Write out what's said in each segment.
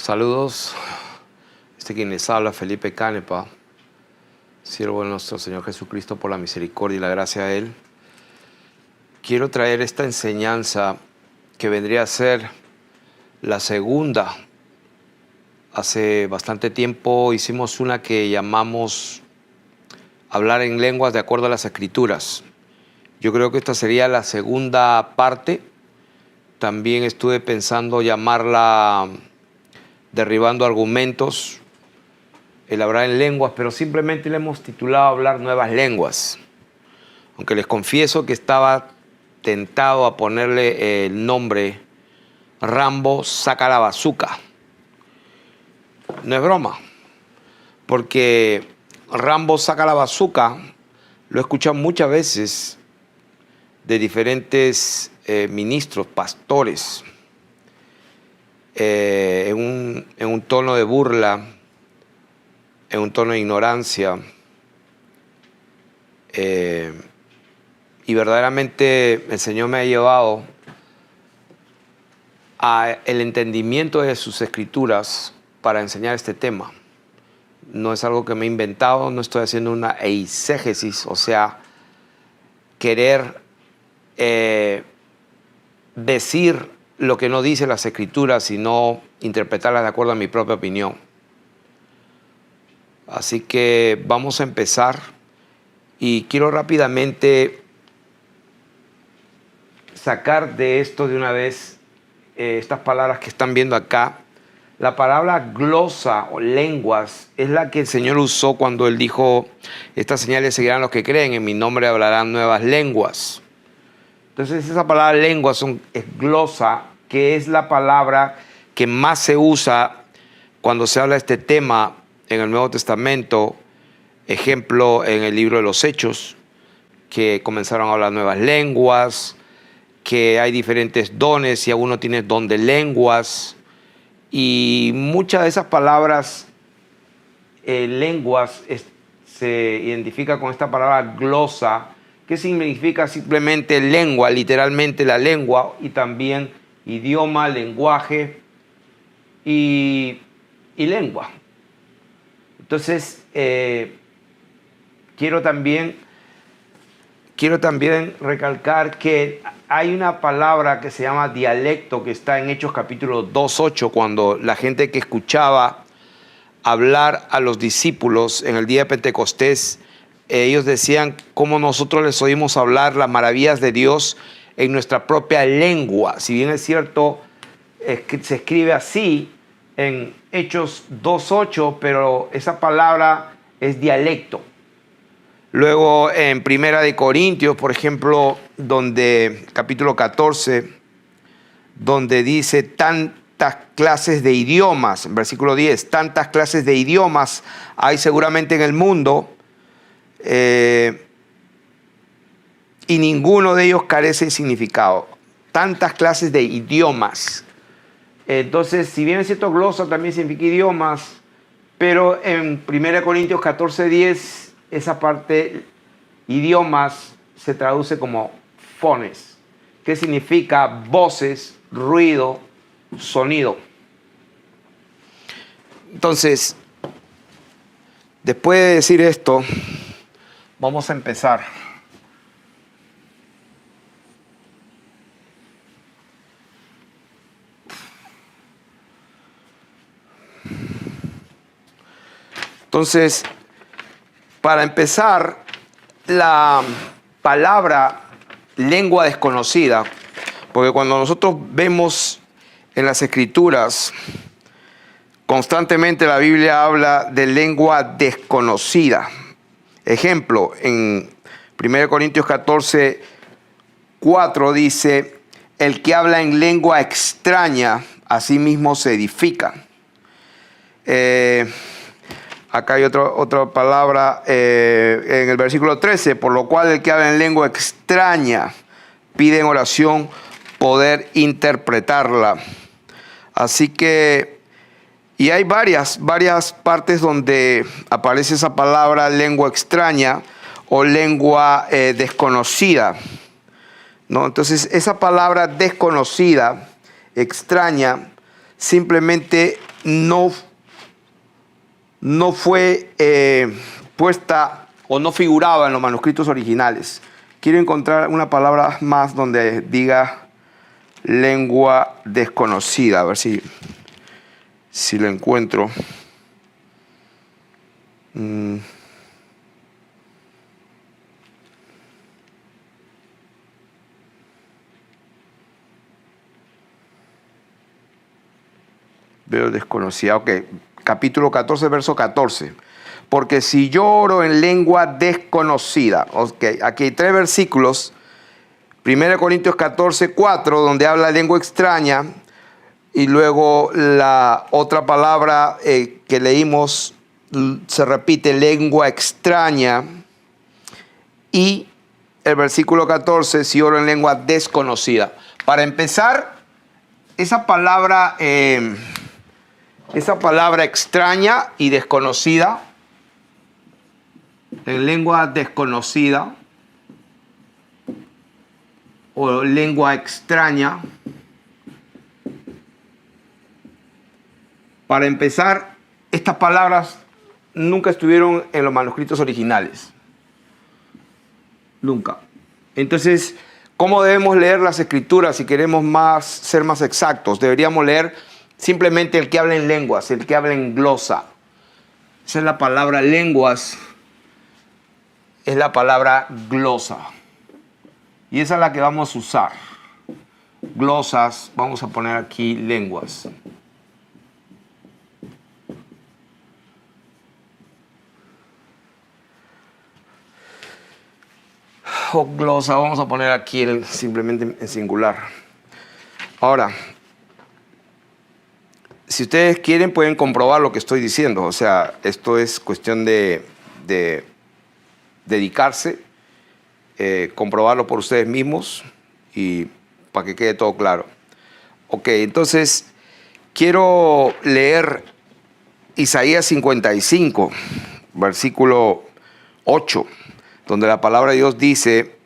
Saludos. Quien les habla, Felipe Canepa, siervo de nuestro Señor Jesucristo por la misericordia y la gracia de Él. Quiero traer esta enseñanza que vendría a ser la segunda. Hace bastante tiempo hicimos una que llamamos hablar en lenguas de acuerdo a las Escrituras. Yo creo que esta sería la segunda parte. También estuve pensando llamarla derribando argumentos, el hablar en lenguas, pero simplemente le hemos titulado hablar nuevas lenguas. Aunque les confieso que estaba tentado a ponerle el nombre Rambo saca la bazooka. No es broma, porque Rambo saca la bazooka lo he escuchado muchas veces de diferentes ministros, pastores, en un tono de burla, en un tono de ignorancia, y verdaderamente el Señor me ha llevado a el entendimiento de sus escrituras para enseñar este tema. No es algo que me he inventado, no estoy haciendo una eisegesis, o sea, querer decir lo que no dice las escrituras, sino interpretarlas de acuerdo a mi propia opinión. Así que vamos a empezar y quiero rápidamente sacar de esto de una vez estas palabras que están viendo acá. La palabra glosa o lenguas es la que el Señor usó cuando Él dijo: estas señales seguirán los que creen, en mi nombre hablarán nuevas lenguas. Entonces esa palabra lenguas es glosa, que es la palabra que más se usa cuando se habla de este tema en el Nuevo Testamento. Ejemplo, en el libro de los Hechos, que comenzaron a hablar nuevas lenguas, que hay diferentes dones y alguno tiene don de lenguas. Y muchas de esas palabras, lenguas, se identifica con esta palabra glosa, que significa simplemente lengua, literalmente la lengua, y también idioma, lenguaje y lengua. Entonces, quiero también recalcar que hay una palabra que se llama dialecto, que está en Hechos capítulo 2:8, cuando la gente que escuchaba hablar a los discípulos en el día de Pentecostés, ellos decían cómo nosotros les oímos hablar las maravillas de Dios en nuestra propia lengua. Si bien es cierto, se escribe así en Hechos 2:8, pero esa palabra es dialecto. Luego en Primera de Corintios, por ejemplo, capítulo 14, donde dice tantas clases de idiomas, en versículo 10, tantas clases de idiomas hay seguramente en el mundo, y ninguno de ellos carece de significado. Tantas clases de idiomas. Entonces, si bien es cierto, glosa también significa idiomas, pero en 1 Corintios 14:10, esa parte, idiomas, se traduce como fones, que significa voces, ruido, sonido. Entonces, después de decir esto, vamos a empezar. Entonces, para empezar, la palabra lengua desconocida, porque cuando nosotros vemos en las Escrituras, constantemente la Biblia habla de lengua desconocida. Ejemplo, en 1 Corintios 14:4 dice: el que habla en lengua extraña, a sí mismo se edifica. Acá hay otra palabra en el versículo 13, por lo cual el que habla en lengua extraña pide en oración poder interpretarla. Así que, y hay varias partes donde aparece esa palabra lengua extraña o lengua desconocida, ¿no? Entonces, esa palabra desconocida, extraña, simplemente no fue puesta o no figuraba en los manuscritos originales. Quiero encontrar una palabra más donde diga lengua desconocida, a ver si lo encuentro. Veo desconocida. Ok, capítulo 14, verso 14. Porque si yo oro en lengua desconocida. Ok, aquí hay 3 versículos. 1 Corintios 14, 4, donde habla lengua extraña. Y luego la otra palabra que leímos se repite, lengua extraña. Y el versículo 14, si oro en lengua desconocida. Para empezar, esa palabra extraña y desconocida, en lengua desconocida o lengua extraña, para empezar, estas palabras nunca estuvieron en los manuscritos originales. Nunca. Entonces, ¿cómo debemos leer las escrituras si queremos ser más exactos? Deberíamos leer simplemente el que habla en lenguas, el que habla en glosa. Esa es la palabra lenguas, es la palabra glosa. Y esa es la que vamos a usar. Glosas, vamos a poner aquí lenguas. O glosa, vamos a poner aquí simplemente en singular. Ahora, si ustedes quieren pueden comprobar lo que estoy diciendo. O sea, esto es cuestión de dedicarse, comprobarlo por ustedes mismos y para que quede todo claro. Ok, entonces quiero leer Isaías 55, versículo 8, donde la palabra de Dios dice: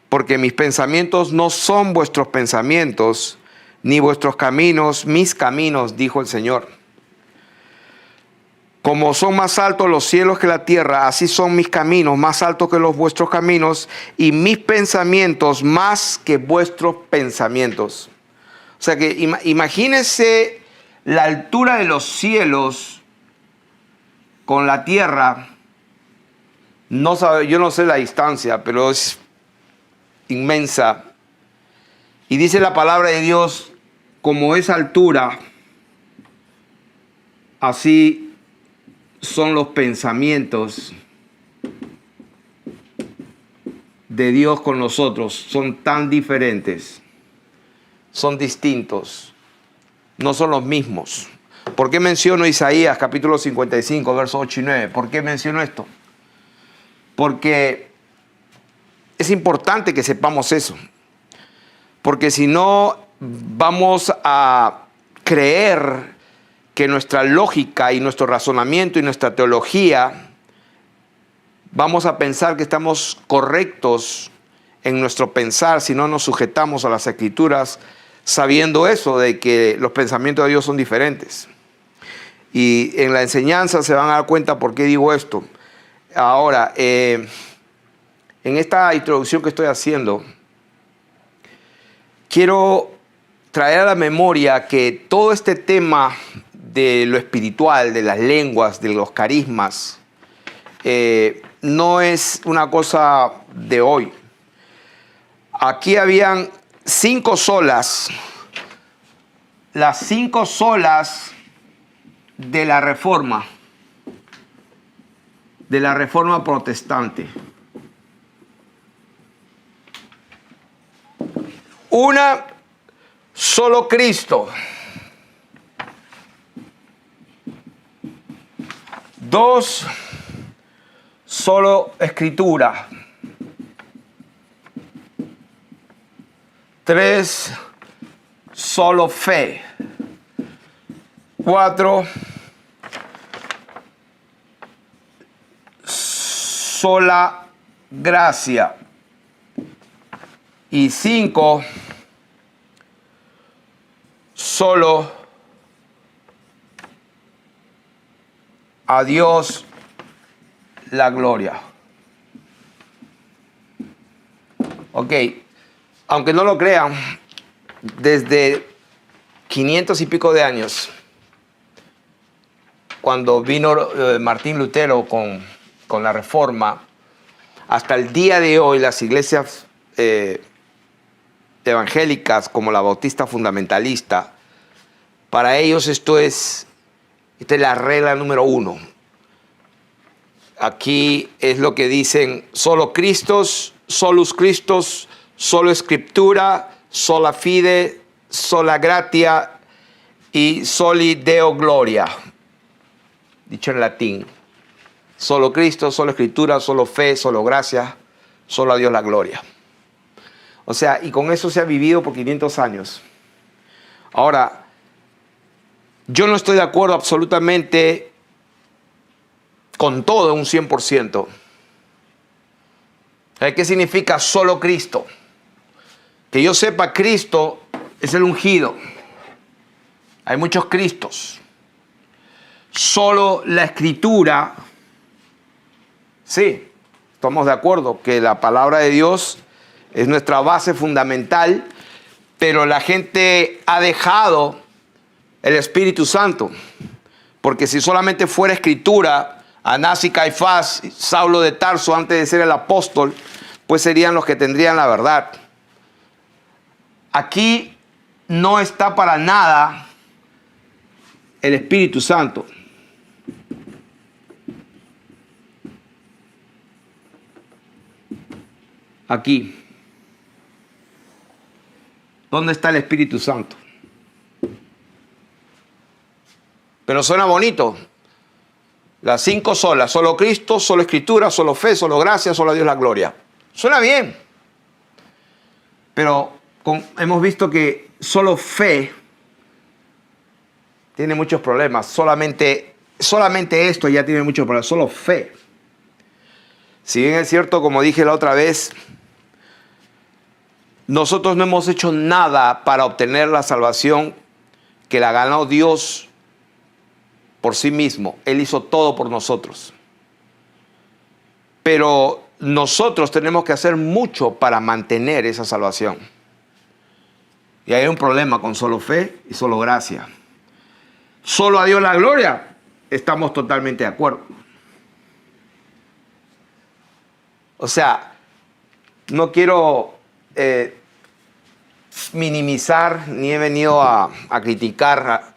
porque mis pensamientos no son vuestros pensamientos, ni vuestros caminos mis caminos, dijo el Señor. Como son más altos los cielos que la tierra, así son mis caminos más altos que los vuestros caminos, y mis pensamientos más que vuestros pensamientos. O sea que imagínense la altura de los cielos con la tierra. Yo no sé la distancia, pero es inmensa. Y dice la palabra de Dios, como esa altura, así son los pensamientos de Dios con nosotros. Son tan diferentes, son distintos, no son los mismos. ¿Por qué menciono Isaías capítulo 55, versos 8 y 9? ¿Por qué menciono esto? Porque es importante que sepamos eso. Porque si no, vamos a creer que nuestra lógica y nuestro razonamiento y nuestra teología, vamos a pensar que estamos correctos en nuestro pensar si no nos sujetamos a las Escrituras, sabiendo eso, de que los pensamientos de Dios son diferentes. Y en la enseñanza se van a dar cuenta por qué digo esto. Ahora, en esta introducción que estoy haciendo, quiero traer a la memoria que todo este tema de lo espiritual, de las lenguas, de los carismas, no es una cosa de hoy. Aquí habían 5 solas, las 5 solas de la Reforma protestante. Una, solo Cristo. 2, solo Escritura. 3, solo fe. 4, sola gracia. Y 5, solo a Dios la gloria. Ok, aunque no lo crean, desde 500 y pico de años, cuando vino Martín Lutero con la Reforma, hasta el día de hoy las iglesias evangélicas como la Bautista Fundamentalista, para ellos esta es la regla número 1. Aquí es lo que dicen: solo Christos, solus Christos, solo Escritura, sola fide, sola gratia y soli Deo gloria. Dicho en latín: solo Cristo, solo Escritura, solo fe, solo gracia, solo a Dios la gloria. O sea, y con eso se ha vivido por 500 años. Ahora, yo no estoy de acuerdo absolutamente con todo un 100%. ¿Qué significa solo Cristo? Que yo sepa, Cristo es el ungido. Hay muchos Cristos. Solo la Escritura. Sí, estamos de acuerdo que la palabra de Dios es nuestra base fundamental, pero la gente ha dejado el Espíritu Santo. Porque si solamente fuera Escritura, Anás y Caifás, Saulo de Tarso antes de ser el apóstol, pues serían los que tendrían la verdad. Aquí no está para nada el Espíritu Santo. Aquí. ¿Dónde está el Espíritu Santo? Pero suena bonito. Las 5 solas: solo Cristo, solo Escritura, solo fe, solo gracia, solo a Dios la gloria. Suena bien. Pero hemos visto que solo fe tiene muchos problemas. Solamente esto ya tiene muchos problemas. Solo fe. Si bien es cierto, como dije la otra vez, nosotros no hemos hecho nada para obtener la salvación que la ganó Dios por sí mismo. Él hizo todo por nosotros. Pero nosotros tenemos que hacer mucho para mantener esa salvación. Y hay un problema con solo fe y solo gracia. Solo a Dios la gloria. Estamos totalmente de acuerdo. O sea, no quiero minimizar, ni he venido a criticar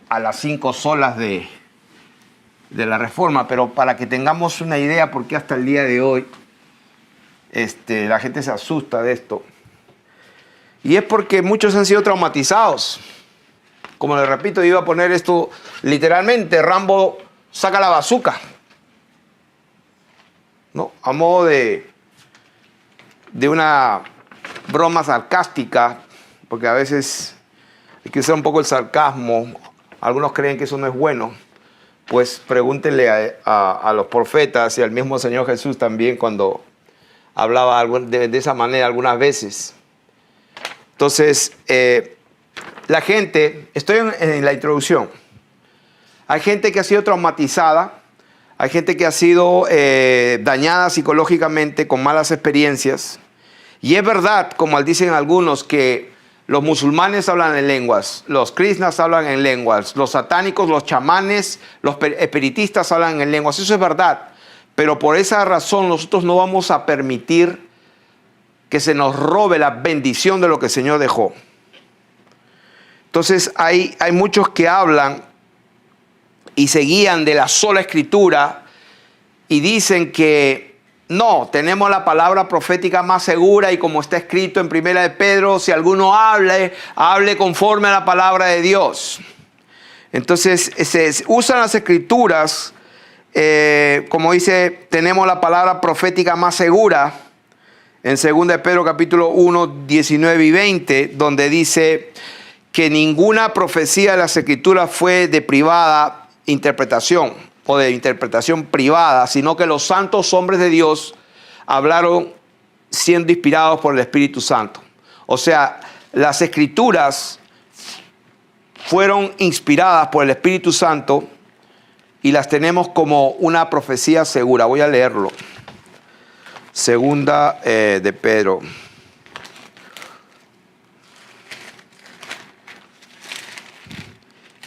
a las 5 solas de la Reforma, pero para que tengamos una idea, porque hasta el día de hoy la gente se asusta de esto. Y es porque muchos han sido traumatizados. Como les repito, yo iba a poner esto literalmente: Rambo saca la bazooka, ¿no? A modo de una broma sarcástica, porque a veces hay que usar un poco el sarcasmo. Algunos creen que eso no es bueno. Pues pregúntenle a los profetas y al mismo Señor Jesús también, cuando hablaba de esa manera algunas veces. Entonces, la gente, estoy en la introducción, hay gente que ha sido traumatizada, hay gente que ha sido dañada psicológicamente con malas experiencias. Y es verdad, como dicen algunos, que los musulmanes hablan en lenguas, los krishnas hablan en lenguas, los satánicos, los chamanes, los espiritistas hablan en lenguas. Eso es verdad. Pero por esa razón nosotros no vamos a permitir que se nos robe la bendición de lo que el Señor dejó. Entonces hay muchos que hablan y se guían de la sola Escritura y dicen que no, tenemos la palabra profética más segura, y como está escrito en 1 de Pedro, si alguno hable conforme a la palabra de Dios. Entonces se usan las Escrituras, como dice, tenemos la palabra profética más segura, en 2 de Pedro capítulo 1, 19 y 20, donde dice que ninguna profecía de las Escrituras fue de privada interpretación o de interpretación privada, sino que los santos hombres de Dios hablaron siendo inspirados por el Espíritu Santo. O sea, las Escrituras fueron inspiradas por el Espíritu Santo y las tenemos como una profecía segura. Voy a leerlo. Segunda de Pedro.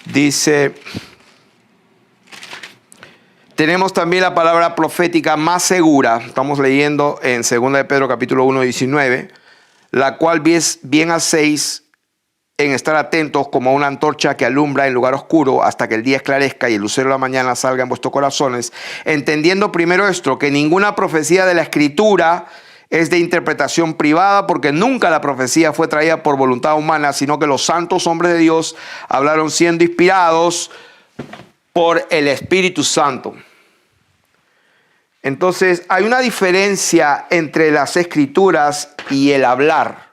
Dice, tenemos también la palabra profética más segura. Estamos leyendo en 2 de Pedro capítulo 1, 19, la cual bien hacéis en estar atentos como una antorcha que alumbra en lugar oscuro hasta que el día esclarezca y el lucero de la mañana salga en vuestros corazones, entendiendo primero esto, que ninguna profecía de la Escritura es de interpretación privada, porque nunca la profecía fue traída por voluntad humana, sino que los santos hombres de Dios hablaron siendo inspirados por el Espíritu Santo. Entonces, hay una diferencia entre las Escrituras y el hablar.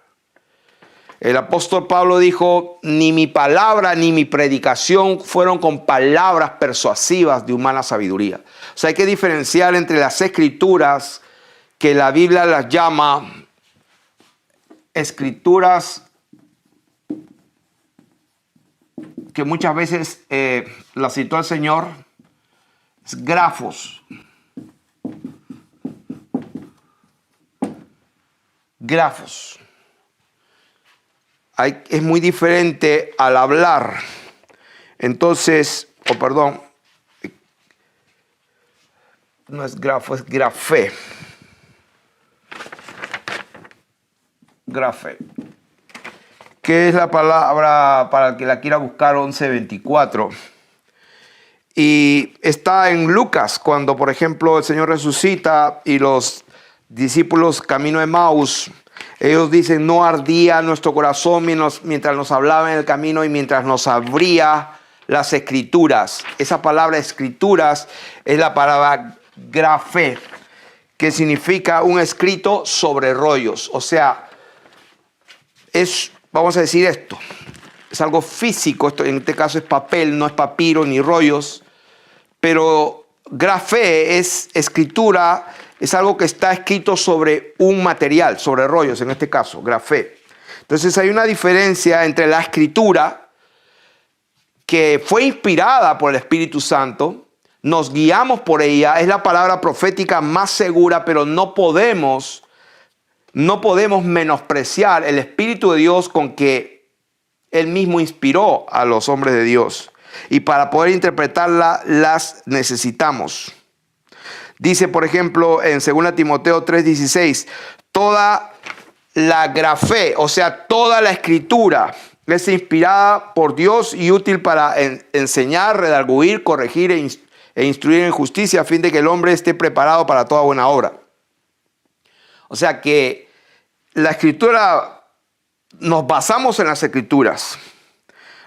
El apóstol Pablo dijo, ni mi palabra ni mi predicación fueron con palabras persuasivas de humana sabiduría. O sea, hay que diferenciar entre las Escrituras, que la Biblia las llama escrituras que muchas veces las citó el Señor, es grafos. Grafos. Es muy diferente al hablar. Entonces, no es grafo, es grafé. Grafé. ¿Qué es la palabra para el que la quiera buscar? 11:24. Y está en Lucas, cuando por ejemplo el Señor resucita y los discípulos camino de Emaús, ellos dicen, no ardía nuestro corazón mientras nos hablaba en el camino y mientras nos abría las escrituras. Esa palabra escrituras es la palabra grafé, que significa un escrito sobre rollos. O sea, vamos a decir esto, es algo físico, esto en este caso es papel, no es papiro ni rollos, pero grafé es escritura, es algo que está escrito sobre un material, sobre rollos en este caso, grafé. Entonces hay una diferencia entre la escritura, que fue inspirada por el Espíritu Santo, nos guiamos por ella, es la palabra profética más segura, pero no podemos menospreciar el Espíritu de Dios con que Él mismo inspiró a los hombres de Dios. Y para poder interpretarla, las necesitamos. Dice, por ejemplo, en 2 Timoteo 3:16, toda la grafé, o sea, toda la escritura, es inspirada por Dios y útil para enseñar, redarguir, corregir e instruir en justicia, a fin de que el hombre esté preparado para toda buena obra. O sea que la escritura, nos basamos en las escrituras.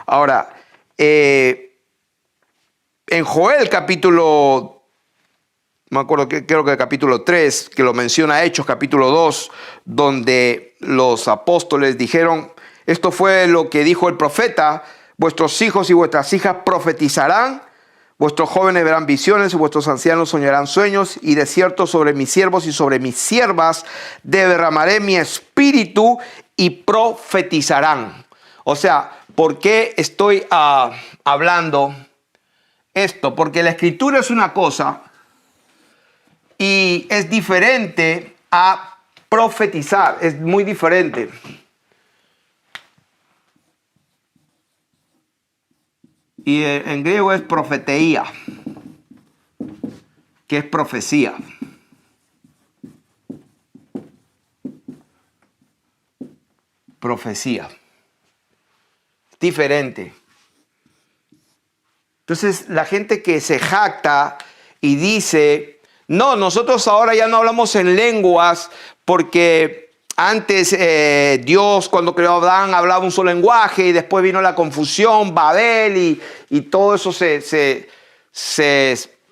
Ahora, en Joel capítulo, creo que capítulo 3, que lo menciona Hechos capítulo 2, donde los apóstoles dijeron, esto fue lo que dijo el profeta, vuestros hijos y vuestras hijas profetizarán, vuestros jóvenes verán visiones y vuestros ancianos soñarán sueños, y de cierto sobre mis siervos y sobre mis siervas derramaré mi espíritu y profetizarán. O sea, ¿por qué estoy hablando esto? Porque la escritura es una cosa y es diferente a profetizar, es muy diferente. Y en griego es profeteía, que es profecía. Profecía. Diferente. Entonces, la gente que se jacta y dice, no, nosotros ahora ya no hablamos en lenguas porque antes Dios, cuando creó a Adán, hablaba un solo lenguaje y después vino la confusión, Babel y todo eso se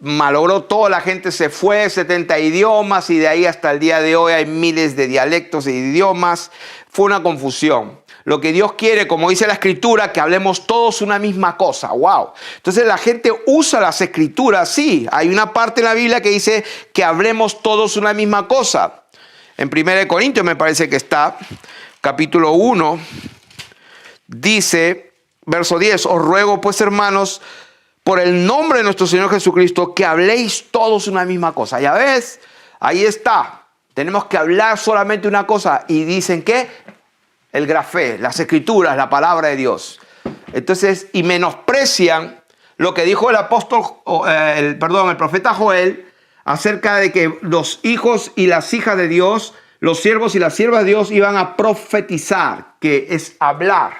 malogró todo, la gente se fue, 70 idiomas y de ahí hasta el día de hoy hay miles de dialectos e idiomas. Fue una confusión. Lo que Dios quiere, como dice la escritura, que hablemos todos una misma cosa. ¡Wow! Entonces la gente usa las escrituras, sí. Hay una parte en la Biblia que dice que hablemos todos una misma cosa. En 1 Corintios me parece que está, capítulo 1, dice, verso 10, os ruego pues hermanos, por el nombre de nuestro Señor Jesucristo, que habléis todos una misma cosa. Ya ves, ahí está. Tenemos que hablar solamente una cosa. Y dicen que el grafé, las escrituras, la palabra de Dios. Entonces, y menosprecian lo que dijo el profeta Joel acerca de que los hijos y las hijas de Dios, los siervos y las siervas de Dios iban a profetizar, que es hablar.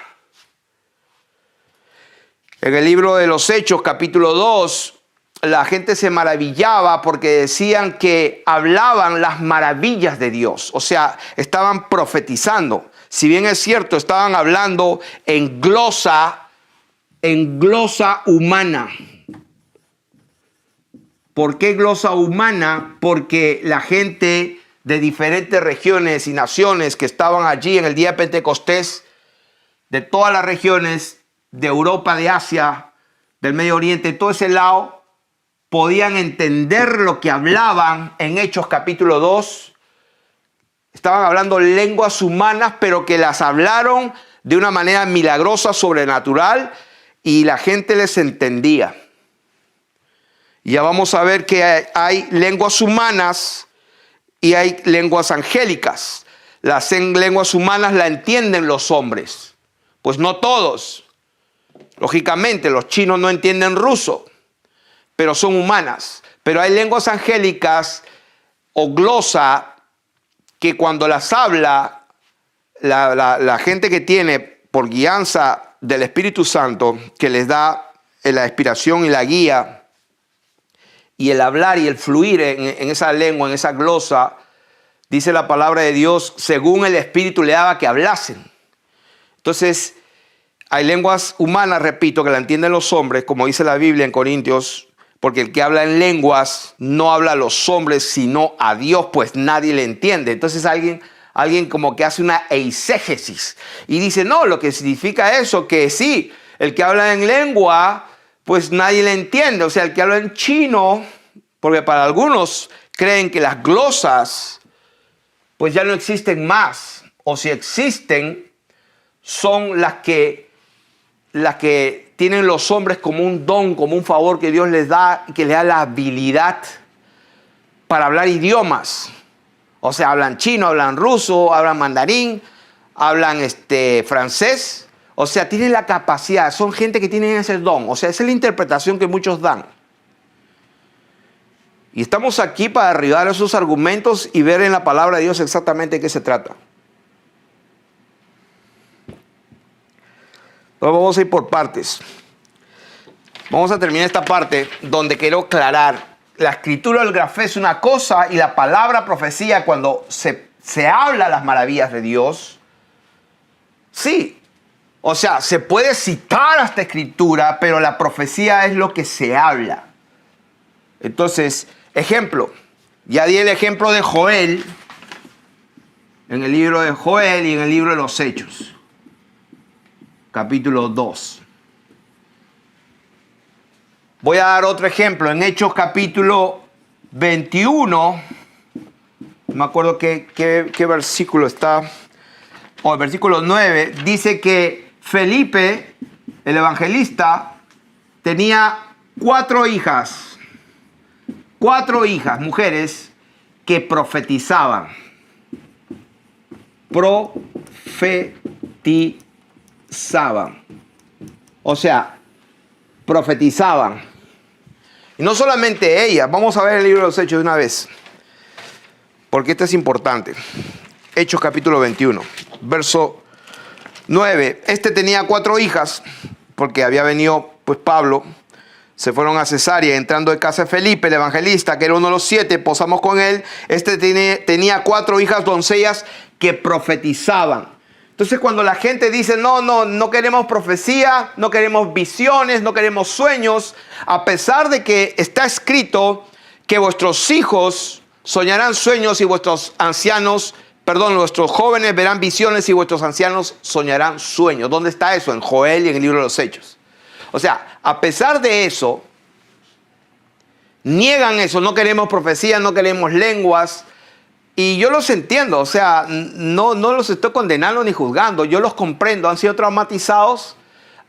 En el libro de los Hechos, capítulo 2, la gente se maravillaba porque decían que hablaban las maravillas de Dios. O sea, estaban profetizando. Si bien es cierto, estaban hablando en glosa humana. ¿Por qué glosa humana? Porque la gente de diferentes regiones y naciones que estaban allí en el día de Pentecostés, de todas las regiones, de Europa, de Asia, del Medio Oriente, todo ese lado, podían entender lo que hablaban en Hechos capítulo 2. Estaban hablando lenguas humanas, pero que las hablaron de una manera milagrosa, sobrenatural, y la gente les entendía. Ya vamos a ver que hay lenguas humanas y hay lenguas angélicas. Las lenguas humanas la entienden los hombres, pues no todos. Lógicamente, los chinos no entienden ruso, pero son humanas. Pero hay lenguas angélicas o glosa que cuando las habla la gente que tiene por guianza del Espíritu Santo, que les da la inspiración y la guía, y el hablar y el fluir en esa lengua, en esa glosa, dice la palabra de Dios, según el Espíritu le daba que hablasen. Entonces, hay lenguas humanas, repito, que la entienden los hombres, como dice la Biblia en Corintios, porque el que habla en lenguas no habla a los hombres, sino a Dios, pues nadie le entiende. Entonces alguien como que hace una eisegesis y dice, no, lo que significa eso, que sí, el que habla en lengua, pues nadie le entiende. O sea, el que habla en chino, porque para algunos creen que las glosas, pues ya no existen más. O si existen, son las que tienen los hombres como un don, como un favor que Dios les da, que les da la habilidad para hablar idiomas. O sea, hablan chino, hablan ruso, hablan mandarín, hablan francés. O sea, tienen la capacidad, son gente que tiene ese don. O sea, esa es la interpretación que muchos dan. Y estamos aquí para derribar esos argumentos y ver en la palabra de Dios exactamente de qué se trata. Entonces vamos a ir por partes. Vamos a terminar esta parte donde quiero aclarar. La escritura del grafé es una cosa y la palabra profecía, cuando se habla las maravillas de Dios, sí. O sea, se puede citar esta escritura, pero la profecía es lo que se habla. Entonces, ejemplo. Ya di el ejemplo de Joel, en el libro de Joel y en el libro de los Hechos. Capítulo 2. Voy a dar otro ejemplo. En Hechos capítulo 21, no me acuerdo qué versículo está, el versículo 9, dice que Felipe, el evangelista, tenía 4 hijas, mujeres, que profetizaban. O sea, profetizaban. Y no solamente ellas, vamos a ver el libro de los Hechos de una vez, porque esto es importante. Hechos capítulo 21, verso 9. Tenía 4 hijas, porque había venido pues Pablo, se fueron a Cesarea, entrando de casa de Felipe, el evangelista, que era uno de los 7, posamos con él. Tenía 4 hijas doncellas que profetizaban. Entonces cuando la gente dice, no queremos profecía, no queremos visiones, no queremos sueños, a pesar de que está escrito que vuestros hijos soñarán sueños y vuestros jóvenes verán visiones y vuestros ancianos soñarán sueños. ¿Dónde está eso? En Joel y en el libro de los Hechos. O sea, a pesar de eso, niegan eso, no queremos profecía, no queremos lenguas. Y yo los entiendo, o sea, no los estoy condenando ni juzgando, yo los comprendo, han sido traumatizados,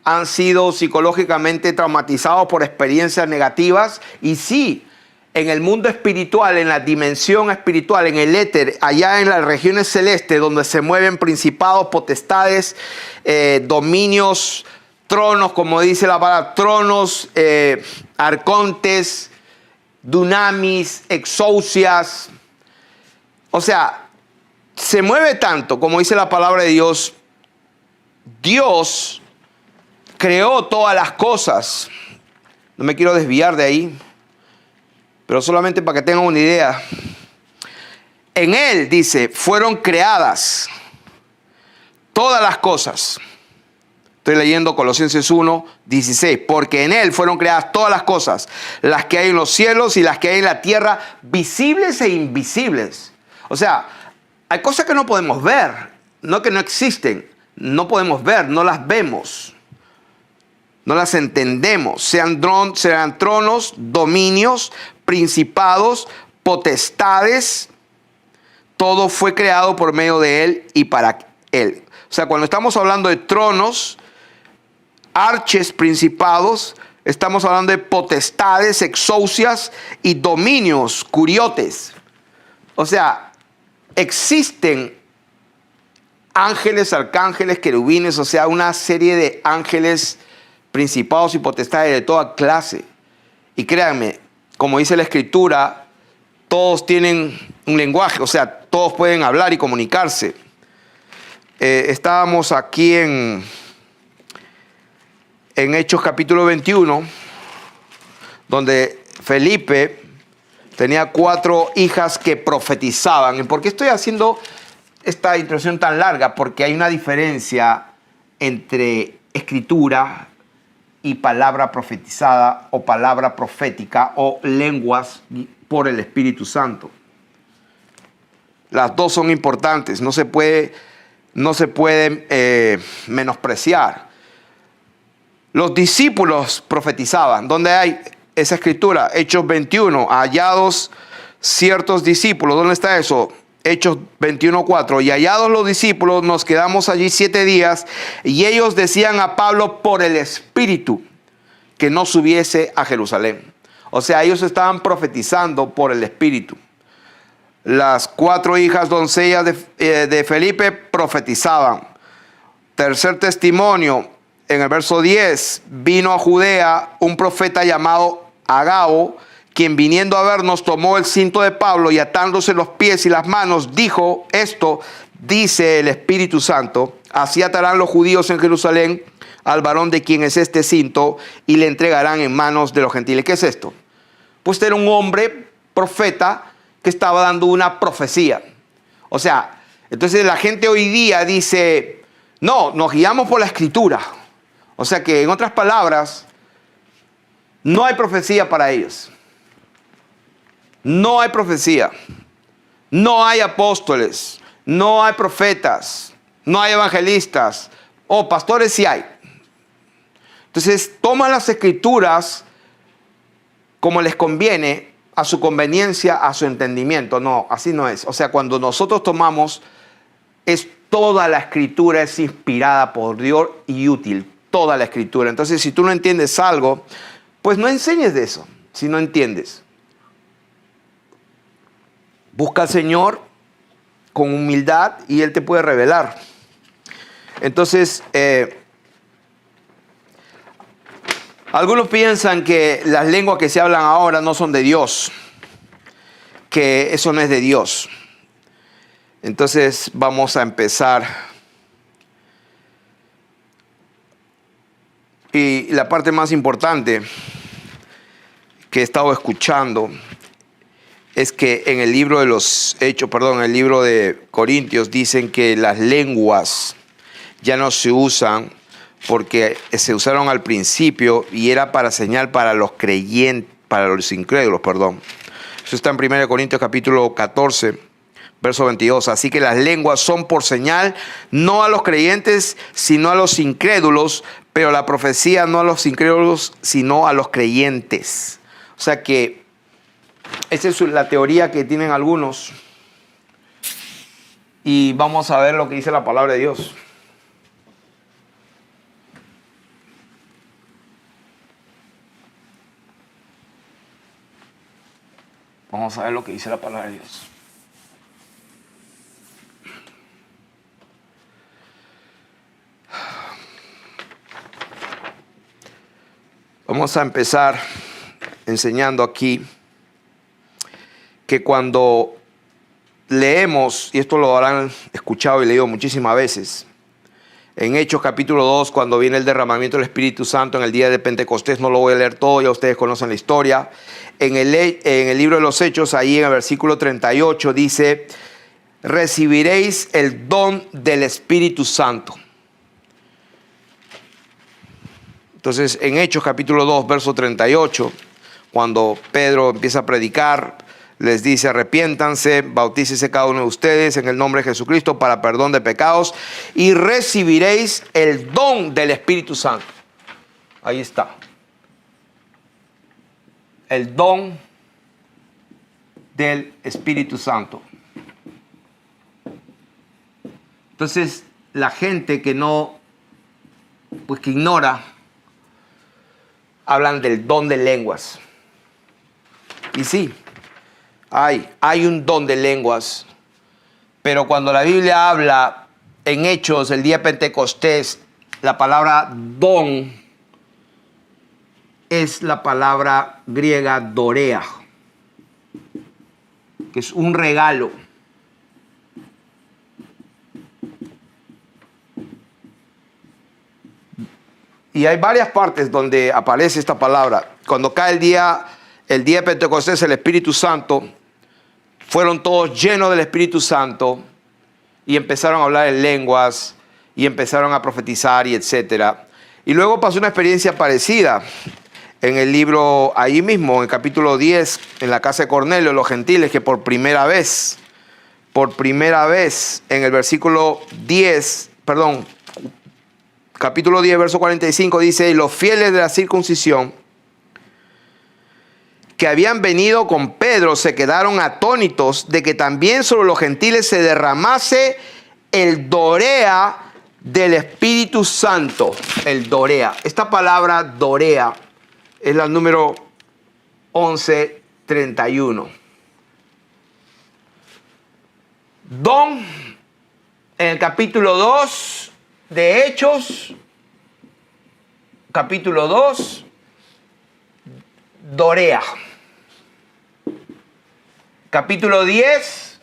han sido psicológicamente traumatizados por experiencias negativas. Y sí, en el mundo espiritual, en la dimensión espiritual, en el éter, allá en las regiones celestes, donde se mueven principados, potestades, dominios, tronos, como dice la palabra, tronos, arcontes, dunamis, exousias. O sea, se mueve tanto, como dice la palabra de Dios. Dios creó todas las cosas. No me quiero desviar de ahí, pero solamente para que tengan una idea. En Él, dice, fueron creadas todas las cosas. Estoy leyendo Colosenses 1, 16. Porque en Él fueron creadas todas las cosas, las que hay en los cielos y las que hay en la tierra, visibles e invisibles. O sea, hay cosas que no podemos ver, no que no existen. No podemos ver, no las vemos, no las entendemos. Serán tronos, dominios, principados, potestades. Todo fue creado por medio de Él y para Él. O sea, cuando estamos hablando de tronos, arches, principados, estamos hablando de potestades, exousias y dominios, curiotes. O sea, existen ángeles, arcángeles, querubines, o sea, una serie de ángeles, principados y potestades de toda clase. Y créanme, como dice la Escritura, todos tienen un lenguaje, o sea, todos pueden hablar y comunicarse. Estábamos aquí en Hechos capítulo 21, donde Felipe tenía 4 hijas que profetizaban. ¿Y por qué estoy haciendo esta introducción tan larga? Porque hay una diferencia entre escritura y palabra profetizada o palabra profética o lenguas por el Espíritu Santo. Las dos son importantes, no se puede menospreciar. Los discípulos profetizaban. ¿Dónde hay esa escritura? Hechos 21, hallados ciertos discípulos. ¿Dónde está eso? Hechos 21:4. Y hallados los discípulos, nos quedamos allí 7 días, y ellos decían a Pablo por el Espíritu que no subiese a Jerusalén. O sea, ellos estaban profetizando por el Espíritu. Las 4 hijas doncellas de Felipe profetizaban. Tercer testimonio, en el verso 10, vino a Judea un profeta llamado Agabo, quien viniendo a vernos tomó el cinto de Pablo y atándose los pies y las manos, dijo: esto dice el Espíritu Santo, así atarán los judíos en Jerusalén al varón de quien es este cinto y le entregarán en manos de los gentiles. ¿Qué es esto? Pues era un hombre profeta que estaba dando una profecía. O sea, entonces la gente hoy día dice: no, nos guiamos por la Escritura. O sea que, en otras palabras, no hay profecía para ellos. No hay profecía, no hay apóstoles, no hay profetas, no hay evangelistas, o pastores sí hay. Entonces toman las escrituras como les conviene, a su conveniencia, a su entendimiento. No, así no es. O sea, cuando nosotros tomamos, toda la escritura es inspirada por Dios y útil, toda la escritura. Entonces, si tú no entiendes algo, pues no enseñes de eso, si no entiendes. Busca al Señor con humildad y Él te puede revelar. Entonces, algunos piensan que las lenguas que se hablan ahora no son de Dios, que eso no es de Dios. Entonces, vamos a empezar. Y la parte más importante que he estado escuchando es que en el libro de los Hechos, en el libro de Corintios, dicen que las lenguas ya no se usan porque se usaron al principio y era para señal para los creyentes, para los incrédulos, Eso está en 1 Corintios capítulo 14, verso 22. Así que las lenguas son por señal, no a los creyentes, sino a los incrédulos, pero la profecía no a los incrédulos, sino a los creyentes. O sea que esa es la teoría que tienen algunos. Y vamos a ver lo que dice la palabra de Dios. Vamos a ver lo que dice la palabra de Dios. Vamos a empezar enseñando aquí que cuando leemos, y esto lo habrán escuchado y leído muchísimas veces, en Hechos capítulo 2, cuando viene el derramamiento del Espíritu Santo en el día de Pentecostés, no lo voy a leer todo, ya ustedes conocen la historia. En el libro de los Hechos, ahí en el versículo 38, dice: recibiréis el don del Espíritu Santo. Entonces, en Hechos capítulo 2, verso 38, cuando Pedro empieza a predicar, les dice: arrepiéntanse, bautícese cada uno de ustedes en el nombre de Jesucristo para perdón de pecados y recibiréis el don del Espíritu Santo. Ahí está. El don del Espíritu Santo. Entonces, la gente que no, pues que ignora, hablan del don de lenguas. Y sí, hay un don de lenguas, pero cuando la Biblia habla en Hechos, el día de Pentecostés, la palabra don es la palabra griega dorea, que es un regalo. Y hay varias partes donde aparece esta palabra. Cuando cae el día de Pentecostés, el Espíritu Santo, fueron todos llenos del Espíritu Santo y empezaron a hablar en lenguas y empezaron a profetizar y etcétera. Y luego pasó una experiencia parecida en el libro, ahí mismo, en el capítulo 10, en la casa de Cornelio, los gentiles, que por primera vez, en el versículo 10, capítulo 10, verso 45, dice: y los fieles de la circuncisión que habían venido con Pedro se quedaron atónitos de que también sobre los gentiles se derramase el dorea del Espíritu Santo. El dorea. Esta palabra dorea es la número 1131. Don, en el capítulo 2 de Hechos, capítulo 2, dorea. Capítulo 10,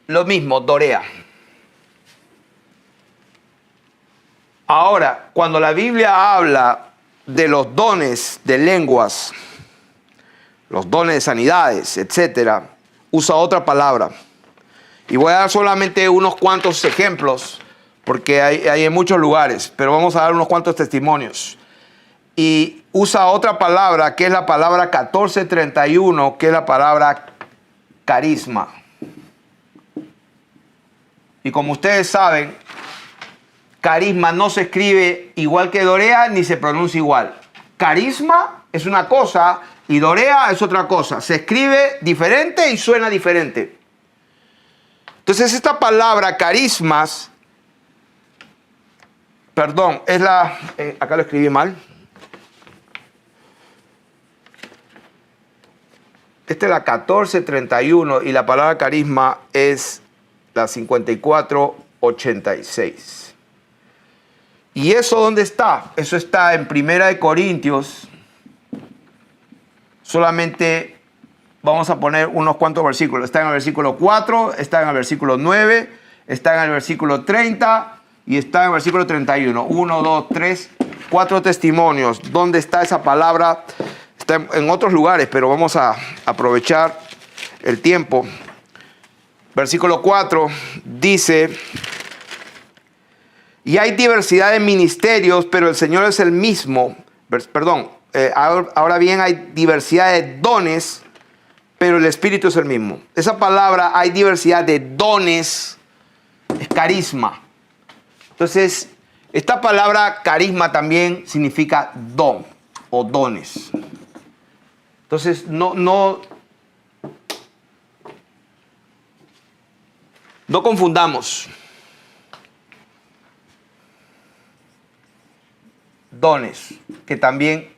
lo mismo, dorea. Ahora, cuando la Biblia habla de los dones de lenguas, los dones de sanidades, etcétera, usa otra palabra. Y voy a dar solamente unos cuantos ejemplos, porque hay en muchos lugares, pero vamos a dar unos cuantos testimonios. Y usa otra palabra, que es la palabra 1431, que es la palabra carisma. Y como ustedes saben, carisma no se escribe igual que dorea, ni se pronuncia igual. Carisma es una cosa y dorea es otra cosa. Se escribe diferente y suena diferente. Entonces esta palabra carismas, es la... acá lo escribí mal. Esta es la 1431 y la palabra carisma es la 5486. ¿Y eso dónde está? Eso está en Primera de Corintios. Solamente vamos a poner unos cuantos versículos. Está en el versículo 4, está en el versículo 9, está en el versículo 30 y está en el versículo 31. 1, 2, 3, 4 testimonios. ¿Dónde está esa palabra? Está en otros lugares, pero vamos a aprovechar el tiempo. Versículo 4 dice: y hay diversidad de ministerios, pero el Señor es el mismo. Ahora bien, hay diversidad de dones, pero el Espíritu es el mismo. Esa palabra, hay diversidad de dones, es carisma. Entonces, esta palabra carisma también significa don o dones. Entonces, no confundamos. dones, que también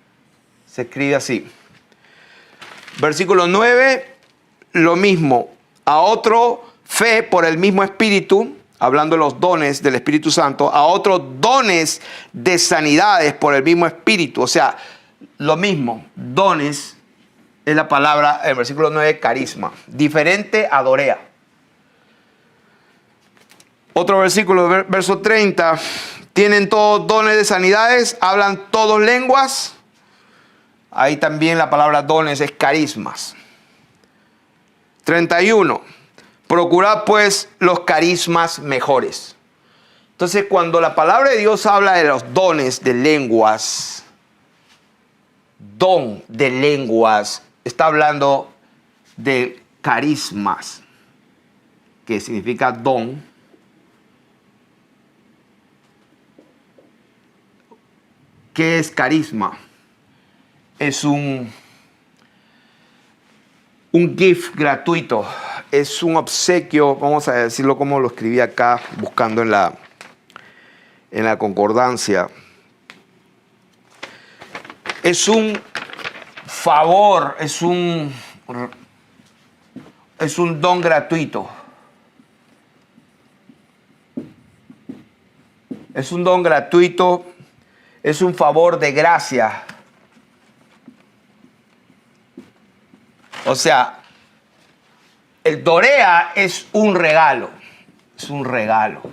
se escribe así. Versículo 9, lo mismo. A otro fe por el mismo Espíritu, hablando de los dones del Espíritu Santo. A otros dones de sanidades por el mismo Espíritu. O sea, lo mismo. Dones es la palabra, en versículo 9, carisma. Diferente a dorea. Otro versículo, verso 30. Tienen todos dones de sanidades, hablan todos lenguas. Ahí también la palabra dones es carismas. 31. Procurad pues los carismas mejores. Entonces, cuando la palabra de Dios habla de los dones de lenguas, don de lenguas, está hablando de carismas, que significa don. ¿Qué es carisma? Es un gift gratuito, es un obsequio, vamos a decirlo como lo escribí acá, buscando en la concordancia. Es un favor, es un don gratuito. Es un don gratuito. Es un favor de gracia. O sea, el dorea es un regalo. Es un regalo.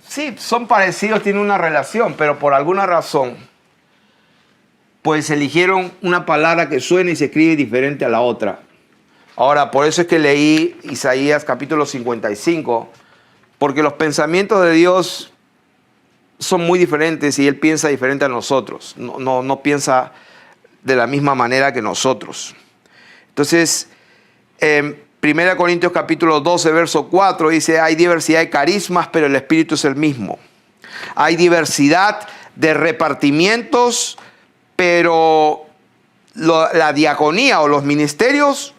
Sí, son parecidos, tienen una relación, pero por alguna razón, pues eligieron una palabra que suena y se escribe diferente a la otra. Ahora, por eso es que leí Isaías capítulo 55, porque los pensamientos de Dios son muy diferentes y Él piensa diferente a nosotros. No piensa de la misma manera que nosotros. Entonces, en 1 Corintios capítulo 12, verso 4 dice, hay diversidad de carismas, pero el Espíritu es el mismo. Hay diversidad de repartimientos, pero la diaconía o los ministerios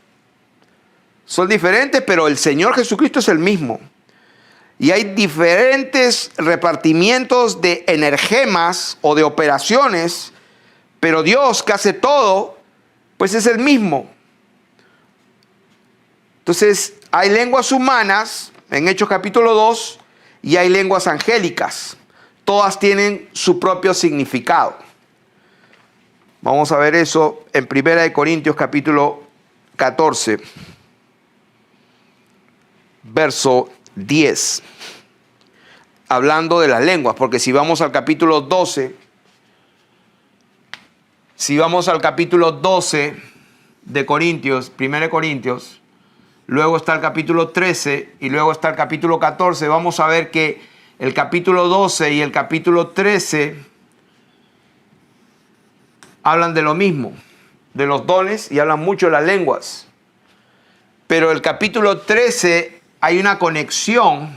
son diferentes, pero el Señor Jesucristo es el mismo. Y hay diferentes repartimientos de energemas o de operaciones, pero Dios que hace todo, pues es el mismo. Entonces, hay lenguas humanas, en Hechos capítulo 2, y hay lenguas angélicas. Todas tienen su propio significado. Vamos a ver eso en 1 Corintios capítulo 14, verso 10, hablando de las lenguas, porque si vamos al capítulo 12, de Corintios, 1 Corintios, luego está el capítulo 13 y luego está el capítulo 14, vamos a ver que el capítulo 12 y el capítulo 13 hablan de lo mismo, de los dones, y hablan mucho de las lenguas. Pero el capítulo 13 hay una conexión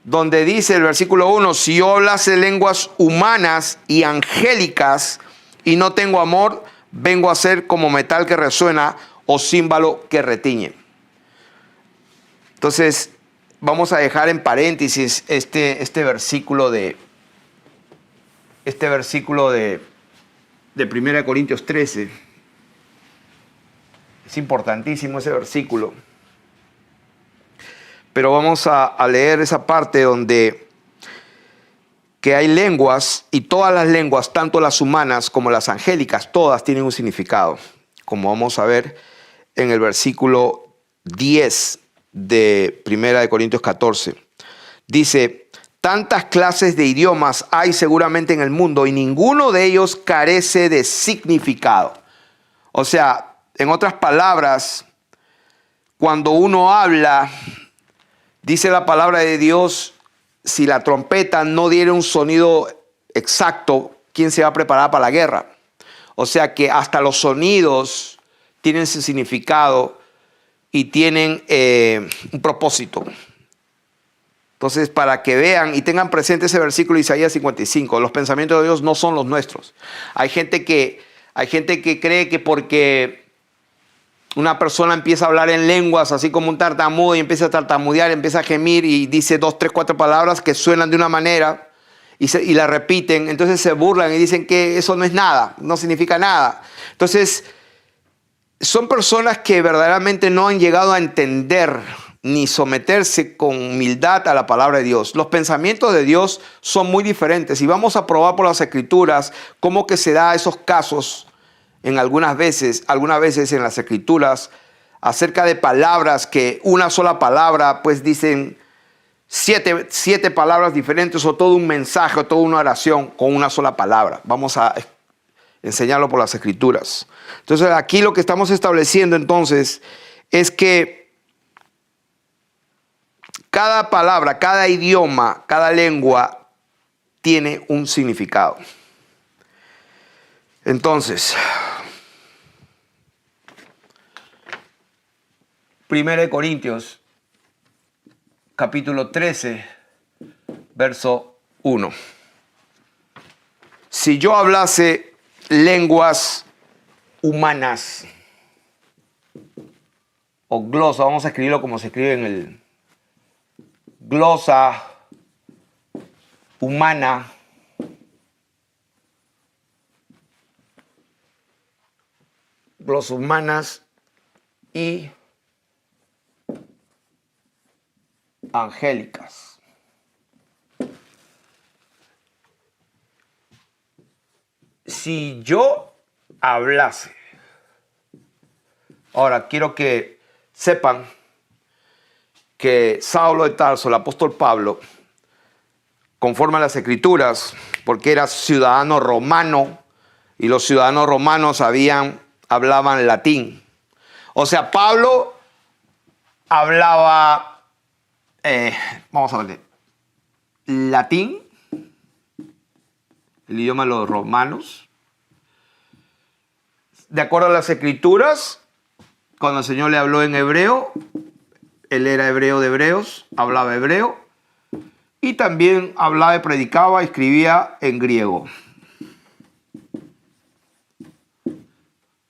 donde dice el versículo 1, si yo hablase lenguas humanas y angélicas y no tengo amor, vengo a ser como metal que resuena o címbalo que retiñe. Entonces, vamos a dejar en paréntesis este versículo de 1 Corintios 13. Es importantísimo ese versículo. Pero vamos a leer esa parte donde que hay lenguas, y todas las lenguas, tanto las humanas como las angélicas, todas tienen un significado, como vamos a ver en el versículo 10 de 1 Corintios 14. Dice, tantas clases de idiomas hay seguramente en el mundo y ninguno de ellos carece de significado. O sea, en otras palabras, cuando uno habla, dice la palabra de Dios, si la trompeta no diera un sonido exacto, ¿quién se va a preparar para la guerra? O sea que hasta los sonidos tienen su significado y tienen un propósito. Entonces, para que vean y tengan presente ese versículo de Isaías 55, los pensamientos de Dios no son los nuestros. Hay gente que cree que porque una persona empieza a hablar en lenguas, así como un tartamudo, y empieza a tartamudear, empieza a gemir y dice 2, 3, 4 palabras que suenan de una manera, y la repiten, entonces se burlan y dicen que eso no es nada, no significa nada. Entonces, son personas que verdaderamente no han llegado a entender ni someterse con humildad a la palabra de Dios. Los pensamientos de Dios son muy diferentes y vamos a probar por las Escrituras cómo que se da esos casos en algunas veces en las Escrituras acerca de palabras que una sola palabra pues dicen siete palabras diferentes o todo un mensaje o toda una oración con una sola palabra. Vamos a enseñarlo por las Escrituras. Entonces aquí lo que estamos estableciendo entonces es que cada palabra, cada idioma, cada lengua tiene un significado. Entonces, 1 Corintios, capítulo 13, verso 1. Si yo hablase lenguas humanas o glosa, vamos a escribirlo como se escribe en el glosa humana, glosas humanas y angélicas. Si yo hablase, ahora quiero que sepan que Saulo de Tarso, el apóstol Pablo, conforme a las Escrituras, porque era ciudadano romano y los ciudadanos romanos hablaban latín. O sea, Pablo hablaba, vamos a ver, latín, el idioma de los romanos. De acuerdo a las Escrituras, cuando el Señor le habló en hebreo, él era hebreo de hebreos, hablaba hebreo y también hablaba y predicaba, escribía en griego.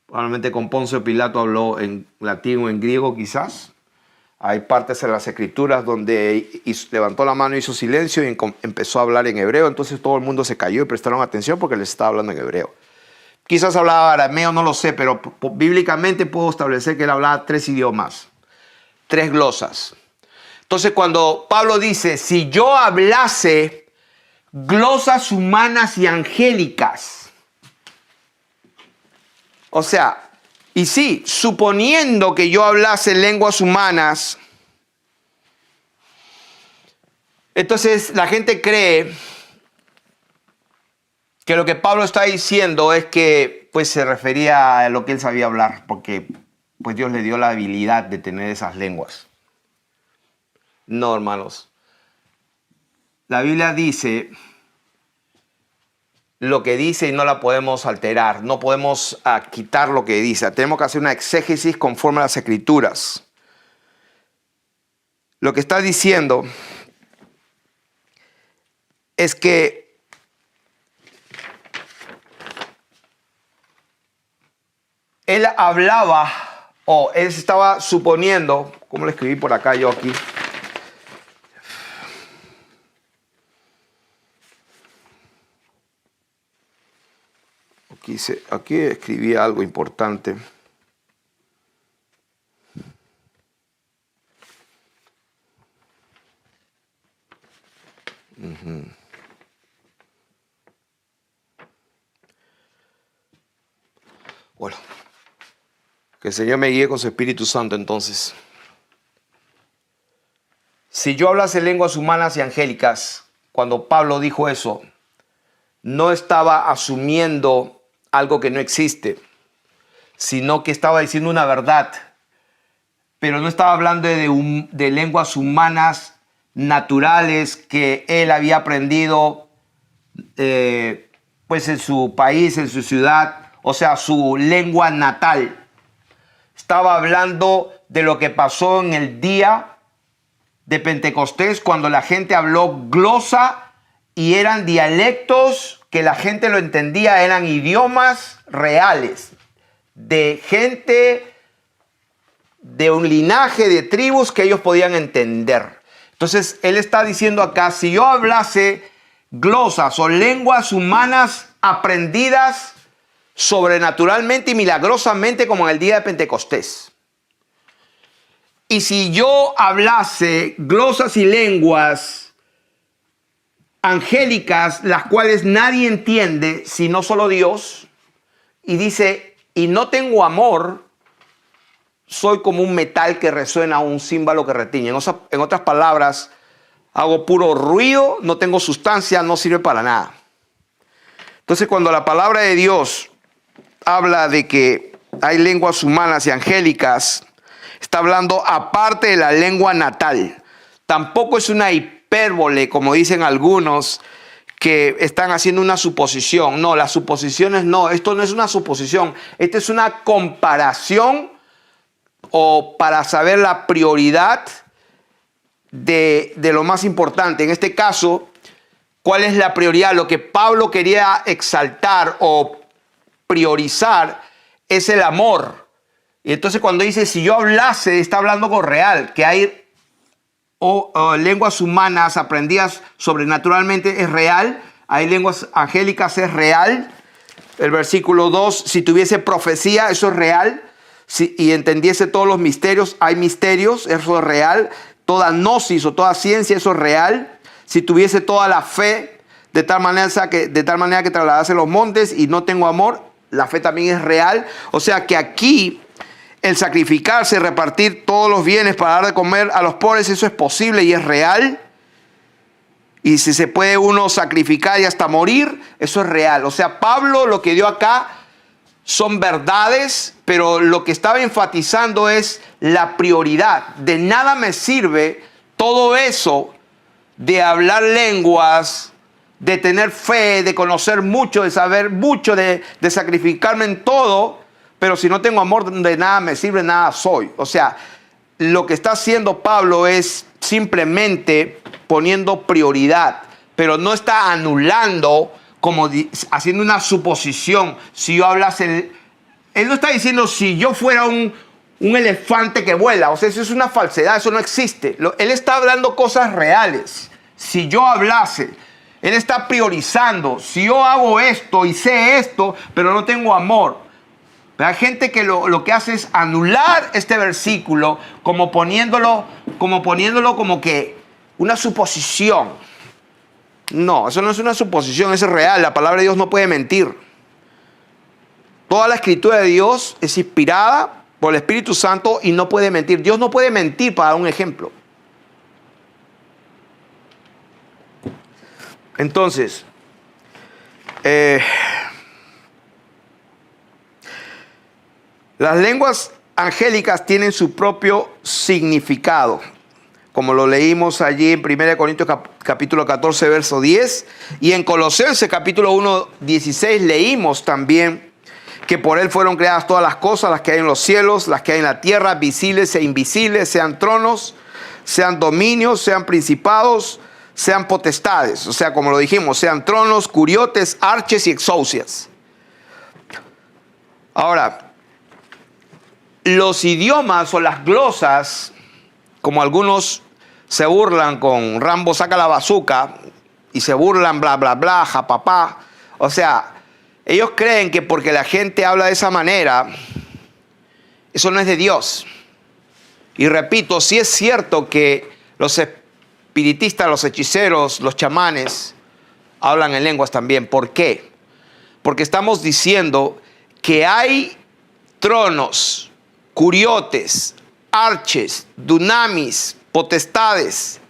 Probablemente con Poncio Pilato habló en latín o en griego quizás. Hay partes en las Escrituras donde levantó la mano, hizo silencio y empezó a hablar en hebreo. Entonces todo el mundo se cayó y prestaron atención porque les estaba hablando en hebreo. Quizás hablaba arameo, no lo sé, pero bíblicamente puedo establecer que él hablaba 3 idiomas, 3 glosas. Entonces cuando Pablo dice, si yo hablase glosas humanas y angélicas, o sea, y sí, suponiendo que yo hablase lenguas humanas, entonces la gente cree que lo que Pablo está diciendo es que pues se refería a lo que él sabía hablar, porque pues Dios le dio la habilidad de tener esas lenguas. No, hermanos. La Biblia dice lo que dice y no la podemos alterar, no podemos quitar lo que dice. Tenemos que hacer una exégesis conforme a las Escrituras. Lo que está diciendo es que él hablaba, o él estaba suponiendo, ¿cómo lo escribí por acá yo aquí? Aquí escribí algo importante. Bueno, que el Señor me guíe con su Espíritu Santo entonces. Si yo hablase lenguas humanas y angélicas, cuando Pablo dijo eso, no estaba asumiendo algo que no existe, sino que estaba diciendo una verdad, pero no estaba hablando de lenguas humanas naturales que él había aprendido pues en su país, en su ciudad, o sea, su lengua natal. Estaba hablando de lo que pasó en el día de Pentecostés, cuando la gente habló glosa y eran dialectos que la gente lo entendía, eran idiomas reales de gente de un linaje de tribus que ellos podían entender. Entonces él está diciendo acá, si yo hablase glosas o lenguas humanas aprendidas sobrenaturalmente y milagrosamente como en el día de Pentecostés. Y si yo hablase glosas y lenguas angélicas, las cuales nadie entiende, sino solo Dios, y dice, y no tengo amor, soy como un metal que resuena, un címbalo que retiñe. En otras palabras, hago puro ruido, no tengo sustancia, no sirve para nada. Entonces, cuando la palabra de Dios habla de que hay lenguas humanas y angélicas, está hablando aparte de la lengua natal. Tampoco es una hipérbole, como dicen algunos, que están haciendo una suposición. No, las suposiciones no. Esto no es una suposición. Esta es una comparación o para saber la prioridad de lo más importante. En este caso, ¿cuál es la prioridad? Lo que Pablo quería exaltar o priorizar es el amor. Y entonces cuando dice, si yo hablase, está hablando con real, que hay lenguas humanas aprendidas sobrenaturalmente, es real. Hay lenguas angélicas, es real. El versículo 2, si tuviese profecía, eso es real. Y entendiese todos los misterios, hay misterios, eso es real. Toda gnosis o toda ciencia, eso es real. Si tuviese toda la fe, de tal manera que trasladase los montes y no tengo amor, la fe también es real. O sea que aquí el sacrificarse, repartir todos los bienes para dar de comer a los pobres, eso es posible y es real. Y si se puede uno sacrificar y hasta morir, eso es real. O sea, Pablo lo que dio acá son verdades, pero lo que estaba enfatizando es la prioridad. De nada me sirve todo eso de hablar lenguas, de tener fe, de conocer mucho, de saber mucho, de sacrificarme en todo, pero si no tengo amor, de nada me sirve, nada soy. O sea, lo que está haciendo Pablo es simplemente poniendo prioridad, pero no está anulando, como haciendo una suposición. Si yo hablase, él no está diciendo si yo fuera un elefante que vuela. O sea, eso es una falsedad, eso no existe. Él está hablando cosas reales. Si yo hablase, él está priorizando. Si yo hago esto y sé esto, pero no tengo amor. Pero hay gente que lo que hace es anular este versículo como poniéndolo como que una suposición. No, eso no es una suposición, eso es real. La palabra de Dios no puede mentir. Toda la escritura de Dios es inspirada por el Espíritu Santo y no puede mentir. Dios no puede mentir, para dar un ejemplo. Entonces, las lenguas angélicas tienen su propio significado, como lo leímos allí en 1 Corintios capítulo 14, verso 10, y en Colosenses capítulo 1, 16 leímos también que por él fueron creadas todas las cosas, las que hay en los cielos, las que hay en la tierra, visibles e invisibles, sean tronos, sean dominios, sean principados, sean potestades. O sea, como lo dijimos, sean tronos, curiotes, arches y exousias. Ahora, los idiomas o las glosas, como algunos se burlan con Rambo saca la bazuca y se burlan bla bla bla, japapá. O sea, ellos creen que porque la gente habla de esa manera, eso no es de Dios. Y repito, sí es cierto que los espiritistas, los hechiceros, los chamanes hablan en lenguas también. ¿Por qué? Porque estamos diciendo que hay tronos, curiotes, arches, dunamis, potestades,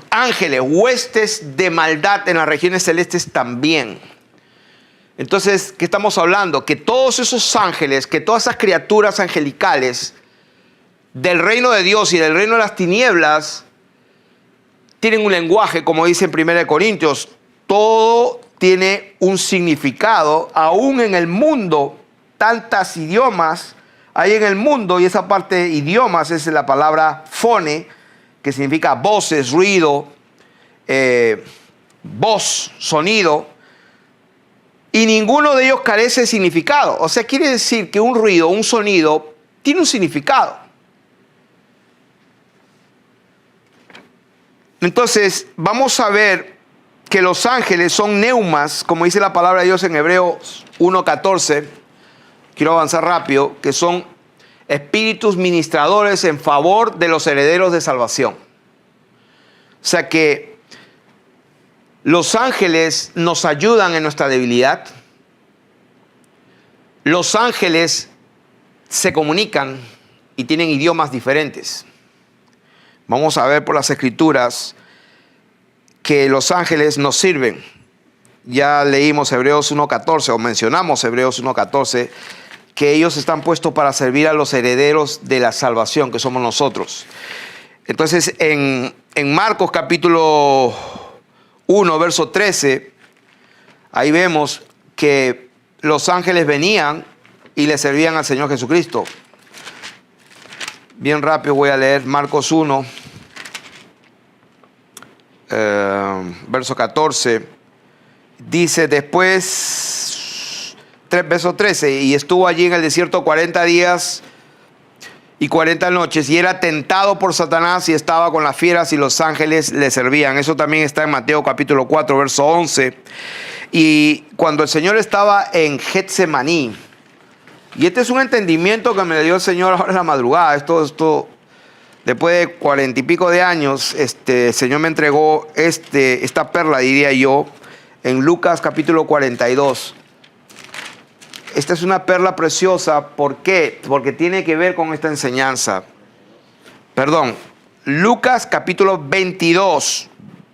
ángeles, huestes de maldad en las regiones celestes también. Entonces, ¿qué estamos hablando? Que todos esos ángeles, que todas esas criaturas angelicales del reino de Dios y del reino de las tinieblas tienen un lenguaje, como dice en 1 Corintios. Todo tiene un significado, aún en el mundo, tantos idiomas hay en el mundo, y esa parte de idiomas es la palabra fone, que significa voces, ruido, voz, sonido, y ninguno de ellos carece de significado. O sea, quiere decir que un ruido, un sonido, tiene un significado. Entonces, vamos a ver que los ángeles son neumas, como dice la palabra de Dios en Hebreos 1:14. Quiero avanzar rápido, que son espíritus ministradores en favor de los herederos de salvación. O sea que los ángeles nos ayudan en nuestra debilidad. Los ángeles se comunican y tienen idiomas diferentes. Vamos a ver por las escrituras que los ángeles nos sirven. Ya leímos Hebreos 1:14 o mencionamos Hebreos 1:14, que ellos están puestos para servir a los herederos de la salvación, que somos nosotros. Entonces, en Marcos capítulo 1, verso 13, ahí vemos que los ángeles venían y le servían al Señor Jesucristo. Bien rápido voy a leer Marcos 1, verso 14. Dice después, verso 13, y estuvo allí en el desierto 40 días y 40 noches, y era tentado por Satanás, y estaba con las fieras, y los ángeles le servían. Eso también está en Mateo capítulo 4, verso 11. Y cuando el Señor estaba en Getsemaní, y este es un entendimiento que me dio el Señor ahora en la madrugada, esto después de 40 y pico de años, el Señor me entregó esta perla, diría yo, en Lucas capítulo 42. Esta es una perla preciosa. ¿Por qué? Porque tiene que ver con esta enseñanza. Perdón, Lucas capítulo 22,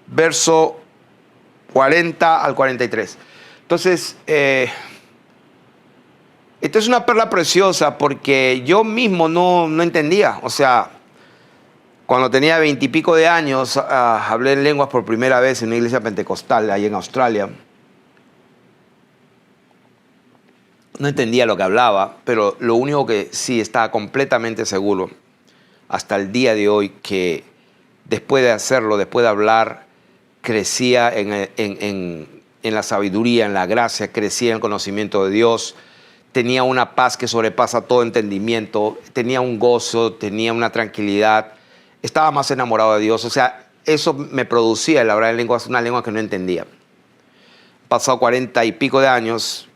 verso 40 al 43. Entonces, esta es una perla preciosa porque yo mismo no entendía. O sea, cuando tenía 20 y pico de años, hablé en lenguas por primera vez en una iglesia pentecostal ahí en Australia. No entendía lo que hablaba, pero lo único que sí estaba completamente seguro hasta el día de hoy, que después de hacerlo, después de hablar, crecía en la sabiduría, en la gracia, crecía en el conocimiento de Dios, tenía una paz que sobrepasa todo entendimiento, tenía un gozo, tenía una tranquilidad, estaba más enamorado de Dios. O sea, eso me producía el hablar en lenguas, una lengua que no entendía. Pasado 40 y pico de años,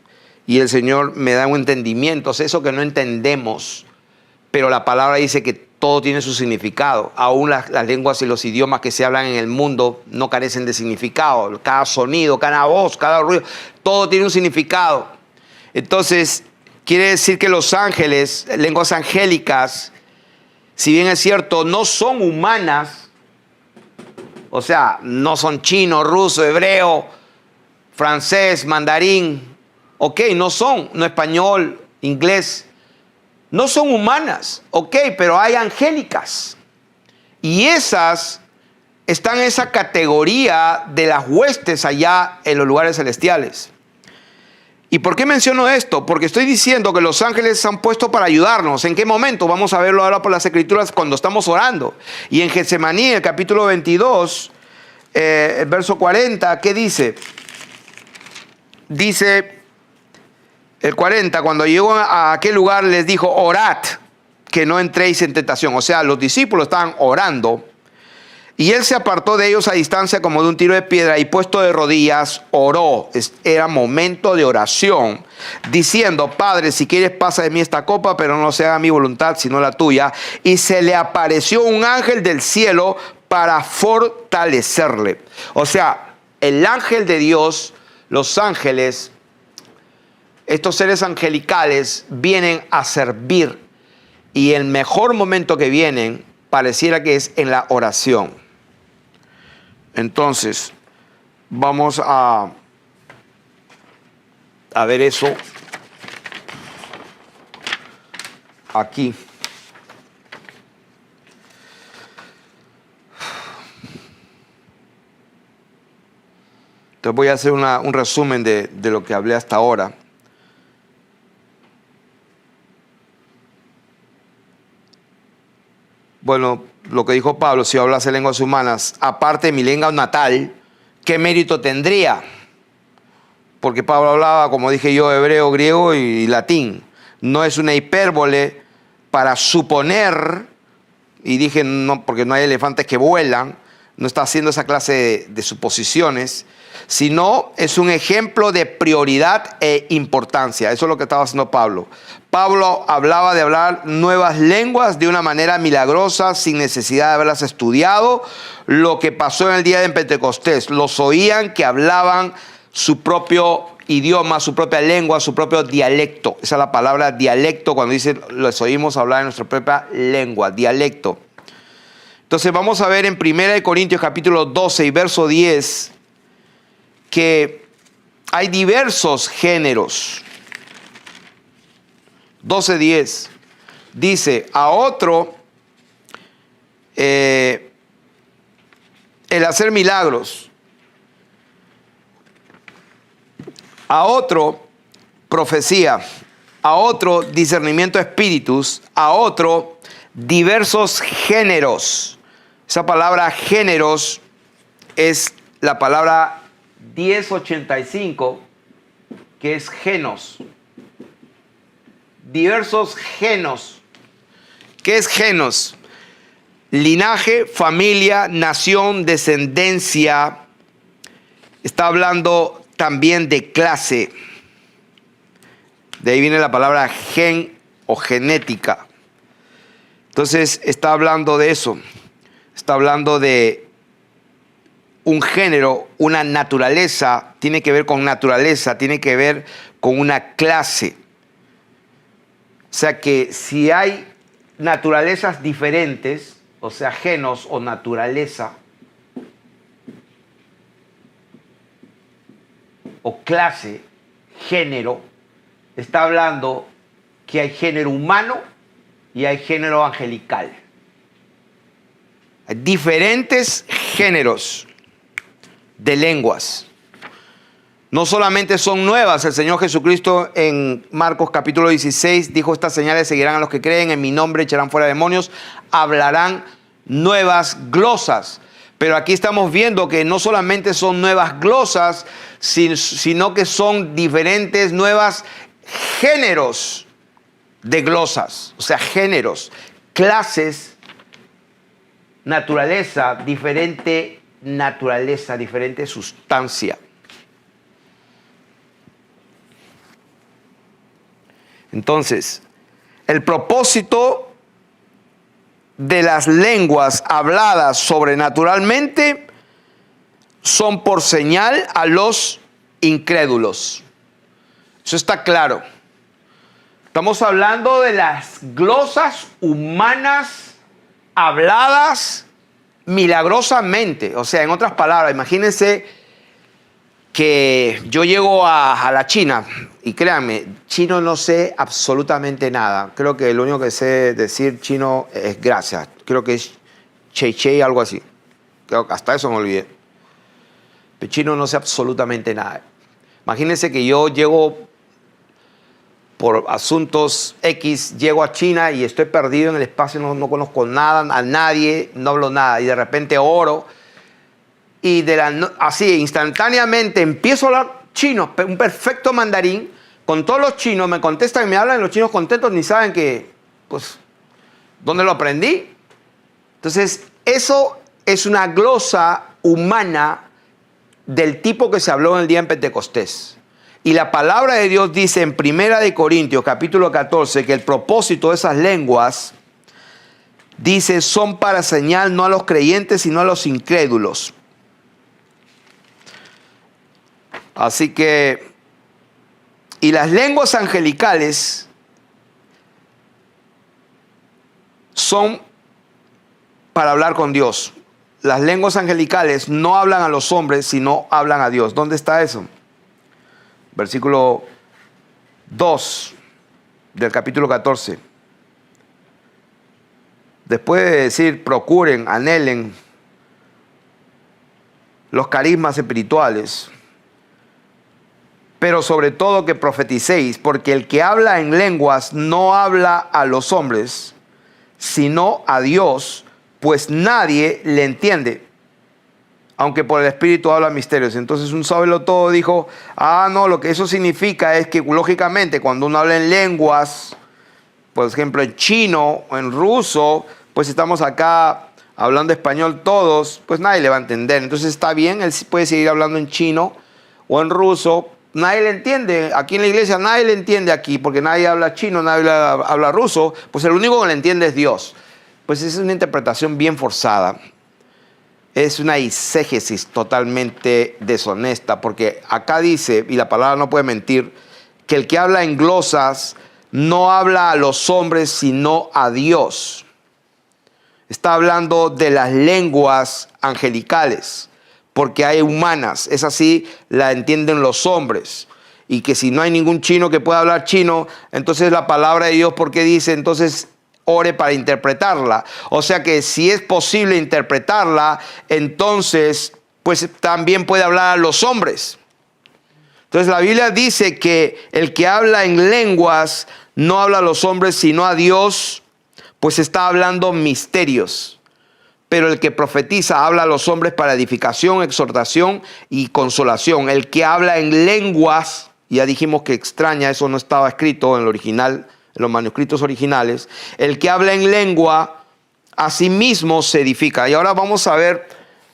y el Señor me da un entendimiento, o sea, eso que no entendemos, pero la palabra dice que todo tiene su significado. Aún las lenguas y los idiomas que se hablan en el mundo no carecen de significado. Cada sonido, cada voz, cada ruido, todo tiene un significado. Entonces, quiere decir que los ángeles, lenguas angélicas, si bien es cierto, no son humanas, o sea, no son chino, ruso, hebreo, francés, mandarín, ok, no español, inglés, no son humanas, ok, pero hay angélicas. Y esas están en esa categoría de las huestes allá en los lugares celestiales. ¿Y por qué menciono esto? Porque estoy diciendo que los ángeles se han puesto para ayudarnos. ¿En qué momento? Vamos a verlo ahora por las escrituras cuando estamos orando. Y en Getsemaní, el capítulo 22, el verso 40, ¿qué dice? Dice el 40, cuando llegó a aquel lugar les dijo, orad, que no entréis en tentación. O sea, los discípulos estaban orando. Y él se apartó de ellos a distancia como de un tiro de piedra y puesto de rodillas oró. Era momento de oración, diciendo, Padre, si quieres pasa de mí esta copa, pero no se haga mi voluntad sino la tuya. Y se le apareció un ángel del cielo para fortalecerle. O sea, el ángel de Dios, los ángeles, estos seres angelicales vienen a servir. Y el mejor momento que vienen pareciera que es en la oración. Entonces, vamos a ver eso aquí. Entonces voy a hacer un resumen de lo que hablé hasta ahora. Bueno, lo que dijo Pablo, si yo hablase lenguas humanas, aparte de mi lengua natal, ¿qué mérito tendría? Porque Pablo hablaba, como dije yo, hebreo, griego y latín. No es una hipérbole para suponer, y dije no, porque no hay elefantes que vuelan, no está haciendo esa clase de suposiciones, sino es un ejemplo de prioridad e importancia. Eso es lo que estaba haciendo Pablo. Pablo hablaba de hablar nuevas lenguas de una manera milagrosa, sin necesidad de haberlas estudiado. Lo que pasó en el día de Pentecostés, los oían que hablaban su propio idioma, su propia lengua, su propio dialecto. Esa es la palabra dialecto, cuando dice los oímos hablar en nuestra propia lengua, dialecto. Entonces vamos a ver en 1 Corintios capítulo 12 y verso 10 que hay diversos géneros. 12:10 dice: a otro el hacer milagros, a otro profecía, a otro discernimiento de espíritus, a otro diversos géneros. Esa palabra géneros es la palabra 1085, que es genos. Diversos genos. ¿Qué es genos? Linaje, familia, nación, descendencia. Está hablando también de clase. De ahí viene la palabra gen o genética. Entonces está hablando de eso. Está hablando de un género, una naturaleza. Tiene que ver con naturaleza, tiene que ver con una clase. O sea que si hay naturalezas diferentes, o sea, genos o naturaleza, o clase, género, está hablando que hay género humano y hay género angelical. Hay diferentes géneros de lenguas. No solamente son nuevas. El Señor Jesucristo en Marcos capítulo 16 dijo: estas señales seguirán a los que creen, en mi nombre echarán fuera demonios, hablarán nuevas glosas. Pero aquí estamos viendo que no solamente son nuevas glosas, sino que son diferentes nuevas géneros de glosas. O sea, géneros, clases, naturaleza, diferente sustancia. Entonces, el propósito de las lenguas habladas sobrenaturalmente son por señal a los incrédulos. Eso está claro. Estamos hablando de las glosas humanas habladas milagrosamente. O sea, en otras palabras, imagínense que yo llego a la China, y créanme, chino no sé absolutamente nada. Creo que lo único que sé decir chino es gracias. Creo que es chei chei, algo así. Creo que hasta eso me olvidé. De chino no sé absolutamente nada. Imagínense que yo llego por asuntos X, llego a China y estoy perdido en el espacio, no conozco nada, a nadie, no hablo nada, y de repente oro. Y así instantáneamente empiezo a hablar chino, un perfecto mandarín, con todos los chinos me contestan y me hablan, y los chinos contentos ni saben que, pues, ¿dónde lo aprendí? Entonces, eso es una glosa humana del tipo que se habló en el día en Pentecostés. Y la palabra de Dios dice en 1 Corintios capítulo 14 que el propósito de esas lenguas, dice, son para señal no a los creyentes sino a los incrédulos. Así que, y las lenguas angelicales son para hablar con Dios. Las lenguas angelicales no hablan a los hombres, sino hablan a Dios. ¿Dónde está eso? Versículo 2 del capítulo 14. Después de decir, procuren, anhelen los carismas espirituales, pero sobre todo que profeticéis, porque el que habla en lenguas no habla a los hombres, sino a Dios, pues nadie le entiende, aunque por el Espíritu habla misterios. Entonces un sábelo todo dijo, no, lo que eso significa es que lógicamente cuando uno habla en lenguas, por ejemplo en chino o en ruso, pues estamos acá hablando español todos, pues nadie le va a entender. Entonces está bien, él puede seguir hablando en chino o en ruso. Nadie le entiende. Aquí en la iglesia nadie le entiende aquí, porque nadie habla chino, nadie habla ruso. Pues el único que le entiende es Dios. Pues esa es una interpretación bien forzada. Es una eisegesis totalmente deshonesta, porque acá dice, y la palabra no puede mentir, que el que habla en glosas no habla a los hombres, sino a Dios. Está hablando de las lenguas angelicales, porque hay humanas. Es así, la entienden los hombres. Y que si no hay ningún chino que pueda hablar chino, entonces la palabra de Dios, ¿por qué dice? Entonces ore para interpretarla. O sea que si es posible interpretarla, entonces pues también puede hablar a los hombres. Entonces la Biblia dice que el que habla en lenguas no habla a los hombres sino a Dios, pues está hablando misterios. Pero el que profetiza habla a los hombres para edificación, exhortación y consolación. El que habla en lenguas, ya dijimos que extraña, eso no estaba escrito en el original, en los manuscritos originales. El que habla en lengua, a sí mismo se edifica. Y ahora vamos a ver,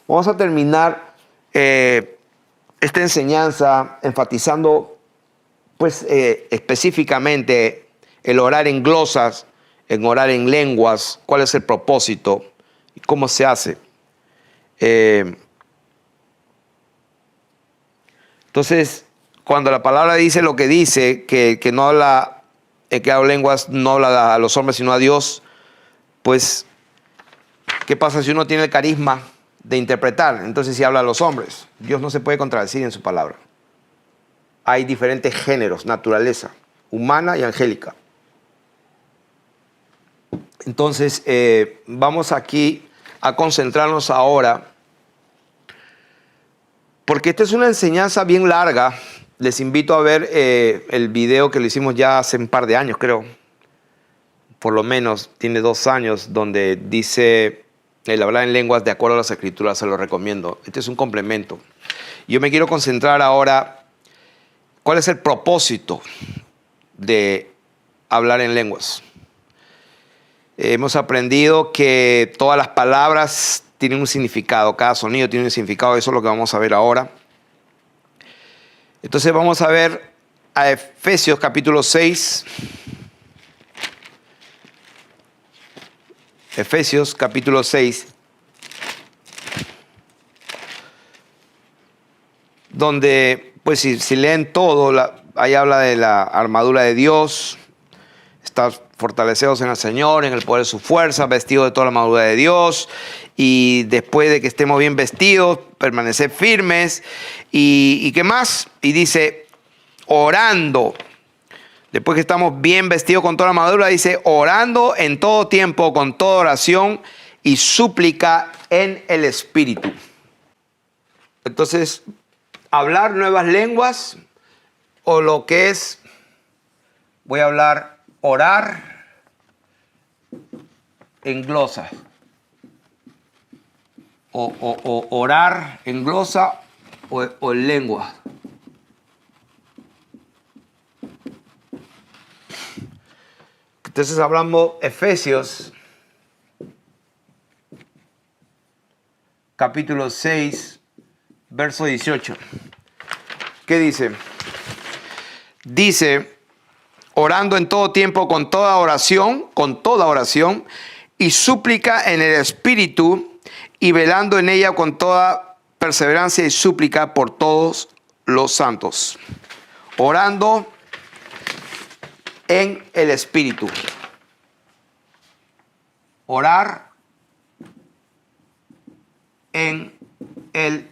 vamos a terminar esta enseñanza enfatizando pues específicamente el orar en glosas, en orar en lenguas, cuál es el propósito y cómo se hace. Entonces, cuando la palabra dice lo que dice, que no habla, que habla lenguas no habla a los hombres sino a Dios, pues, ¿qué pasa si uno tiene el carisma de interpretar? Entonces sí habla a los hombres. Dios no se puede contradecir en su palabra. Hay diferentes géneros, naturaleza, humana y angélica. Entonces, vamos aquí a concentrarnos ahora, porque esta es una enseñanza bien larga. Les invito a ver el video que lo hicimos ya hace un par de años, creo. Por lo menos tiene 2 años, donde dice el hablar en lenguas de acuerdo a las Escrituras, se lo recomiendo. Este es un complemento. Yo me quiero concentrar ahora, ¿cuál es el propósito de hablar en lenguas? Hemos aprendido que todas las palabras tienen un significado, cada sonido tiene un significado, eso es lo que vamos a ver ahora. Entonces vamos a ver a Efesios capítulo 6. Efesios capítulo 6. Donde, pues si leen todo, ahí habla de la armadura de Dios. Estar fortalecidos en el Señor, en el poder de su fuerza, vestidos de toda la armadura de Dios. Y después de que estemos bien vestidos, permanecer firmes. ¿Y qué más? Y dice, orando. Después que estamos bien vestidos con toda la armadura, dice, orando en todo tiempo, con toda oración y súplica en el Espíritu. Entonces, hablar nuevas lenguas, o lo que es, voy a hablar, orar en glosa. O orar en glosa o en lengua. Entonces hablamos Efesios capítulo 6, verso 18. ¿Qué dice? Dice, orando en todo tiempo con toda oración y súplica en el Espíritu, y velando en ella con toda perseverancia y súplica por todos los santos. Orando en el Espíritu. Orar en el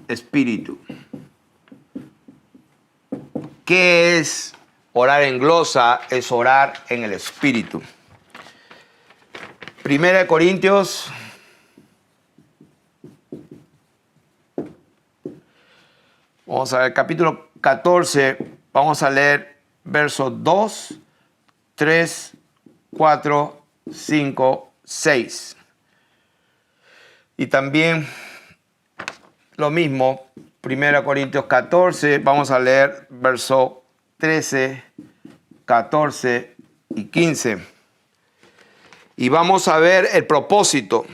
Espíritu. ¿Qué es orar en glosa? Es orar en el Espíritu. Primera de Corintios. Vamos a ver, capítulo 14. Vamos a leer versos 2, 3, 4, 5, 6. Y también lo mismo, 1 Corintios 14, vamos a leer versos 13, 14 y 15. Y vamos a ver el propósito.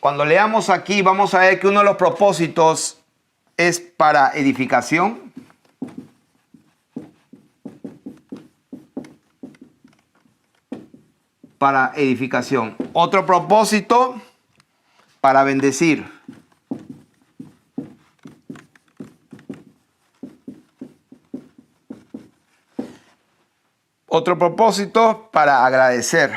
cuando leamos aquí vamos a ver que uno de los propósitos es para edificación. Para edificación. Otro propósito, para bendecir. Otro propósito, para agradecer.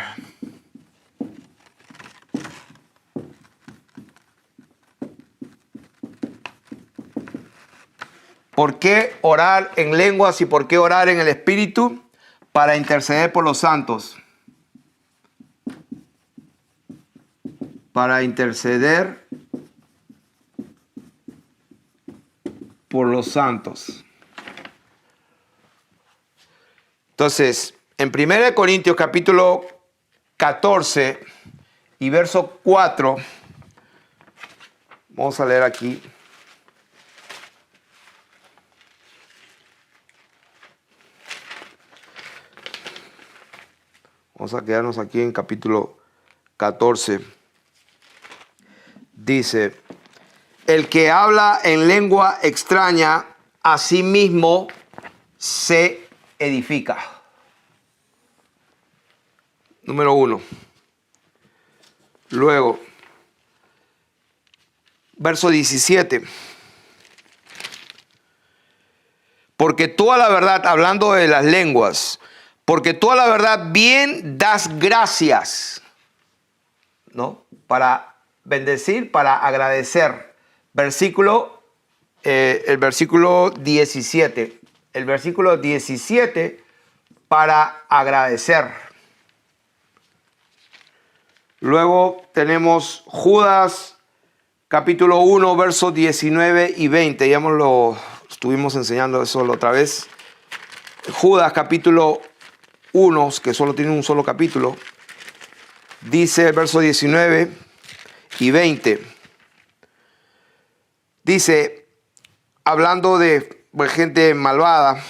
¿Por qué orar en lenguas y por qué orar en el Espíritu? Para interceder por los santos. Para interceder por los santos. Entonces, en 1 Corintios capítulo 14 y verso 4, vamos a leer aquí. Vamos a quedarnos aquí en capítulo 14. Dice, el que habla en lengua extraña, a sí mismo se edifica. Número 1. Luego, verso 17. Porque tú a la verdad, hablando de las lenguas, porque tú a la verdad bien das gracias, ¿no? Para bendecir, para agradecer. El versículo 17. El versículo 17 para agradecer. Luego tenemos Judas capítulo 1, versos 19 y 20. Ya lo estuvimos enseñando eso la otra vez. Judas capítulo 1, que solo tiene un solo capítulo. Dice el verso 19 y 20. Dice, hablando de gente malvada,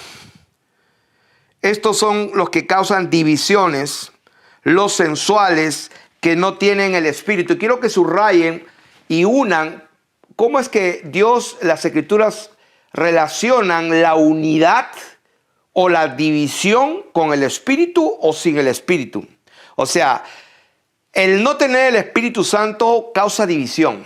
estos son los que causan divisiones, los sensuales que no tienen el espíritu. Quiero que subrayen y unan cómo es que Dios, las Escrituras relacionan la unidad o la división con el espíritu o sin el espíritu. O sea, el no tener el Espíritu Santo causa división.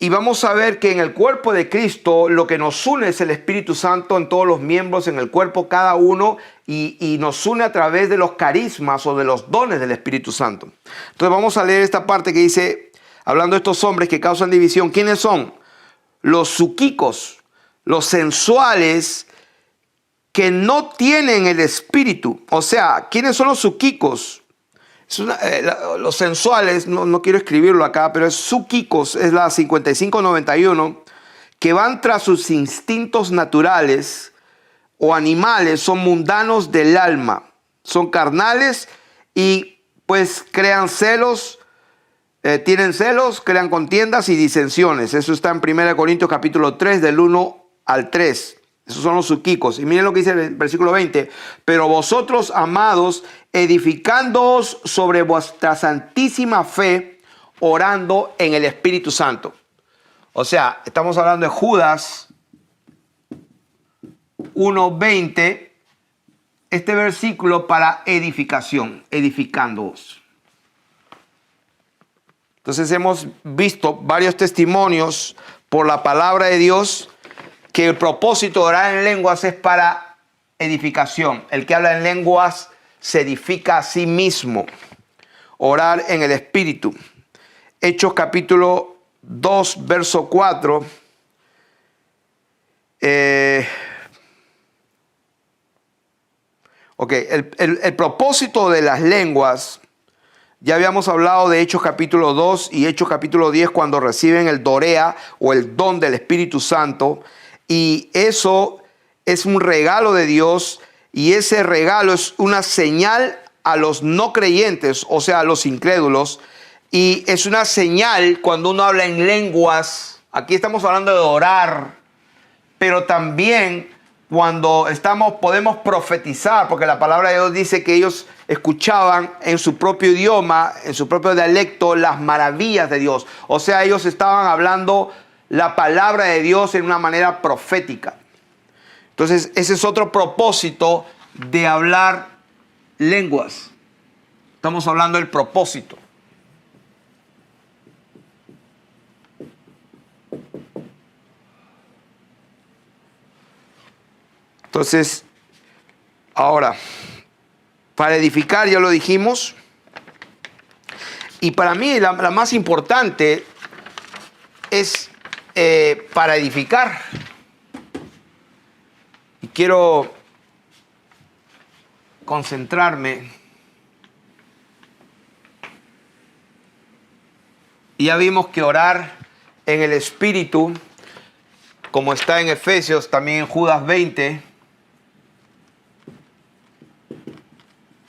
Y vamos a ver que en el cuerpo de Cristo lo que nos une es el Espíritu Santo en todos los miembros, en el cuerpo cada uno, y nos une a través de los carismas o de los dones del Espíritu Santo. Entonces vamos a leer esta parte que dice, hablando de estos hombres que causan división, ¿quiénes son? Los psúquicos, los sensuales, que no tienen el espíritu. O sea, ¿quiénes son los psúquicos? Los sensuales, no quiero escribirlo acá, pero es psúquicos, es la 5591, que van tras sus instintos naturales o animales, son mundanos del alma, son carnales y pues crean celos, tienen celos, crean contiendas y disensiones. Eso está en 1 Corintios capítulo 3 del 1 al 3. Esos son los psúquicos. Y miren lo que dice el versículo 20. Pero vosotros, amados, edificándoos sobre vuestra santísima fe, orando en el Espíritu Santo. O sea, estamos hablando de Judas 1:20. Este versículo para edificación, edificándoos. Entonces hemos visto varios testimonios por la palabra de Dios que el propósito de orar en lenguas es para edificación. El que habla en lenguas se edifica a sí mismo. Orar en el Espíritu. Hechos capítulo 2, verso 4. El propósito de las lenguas, ya habíamos hablado de Hechos capítulo 2 y Hechos capítulo 10 cuando reciben el Dorea o el don del Espíritu Santo. Y eso es un regalo de Dios y ese regalo es una señal a los no creyentes, o sea, a los incrédulos. Y es una señal cuando uno habla en lenguas. Aquí estamos hablando de orar, pero también cuando podemos profetizar, porque la palabra de Dios dice que ellos escuchaban en su propio idioma, en su propio dialecto, las maravillas de Dios. O sea, ellos estaban hablando la palabra de Dios en una manera profética. Entonces, ese es otro propósito de hablar lenguas. Estamos hablando del propósito. Entonces, ahora, para edificar, ya lo dijimos. Y para mí la más importante es para edificar. Y quiero concentrarme. Y ya vimos que orar en el Espíritu, como está en Efesios, también en Judas 20,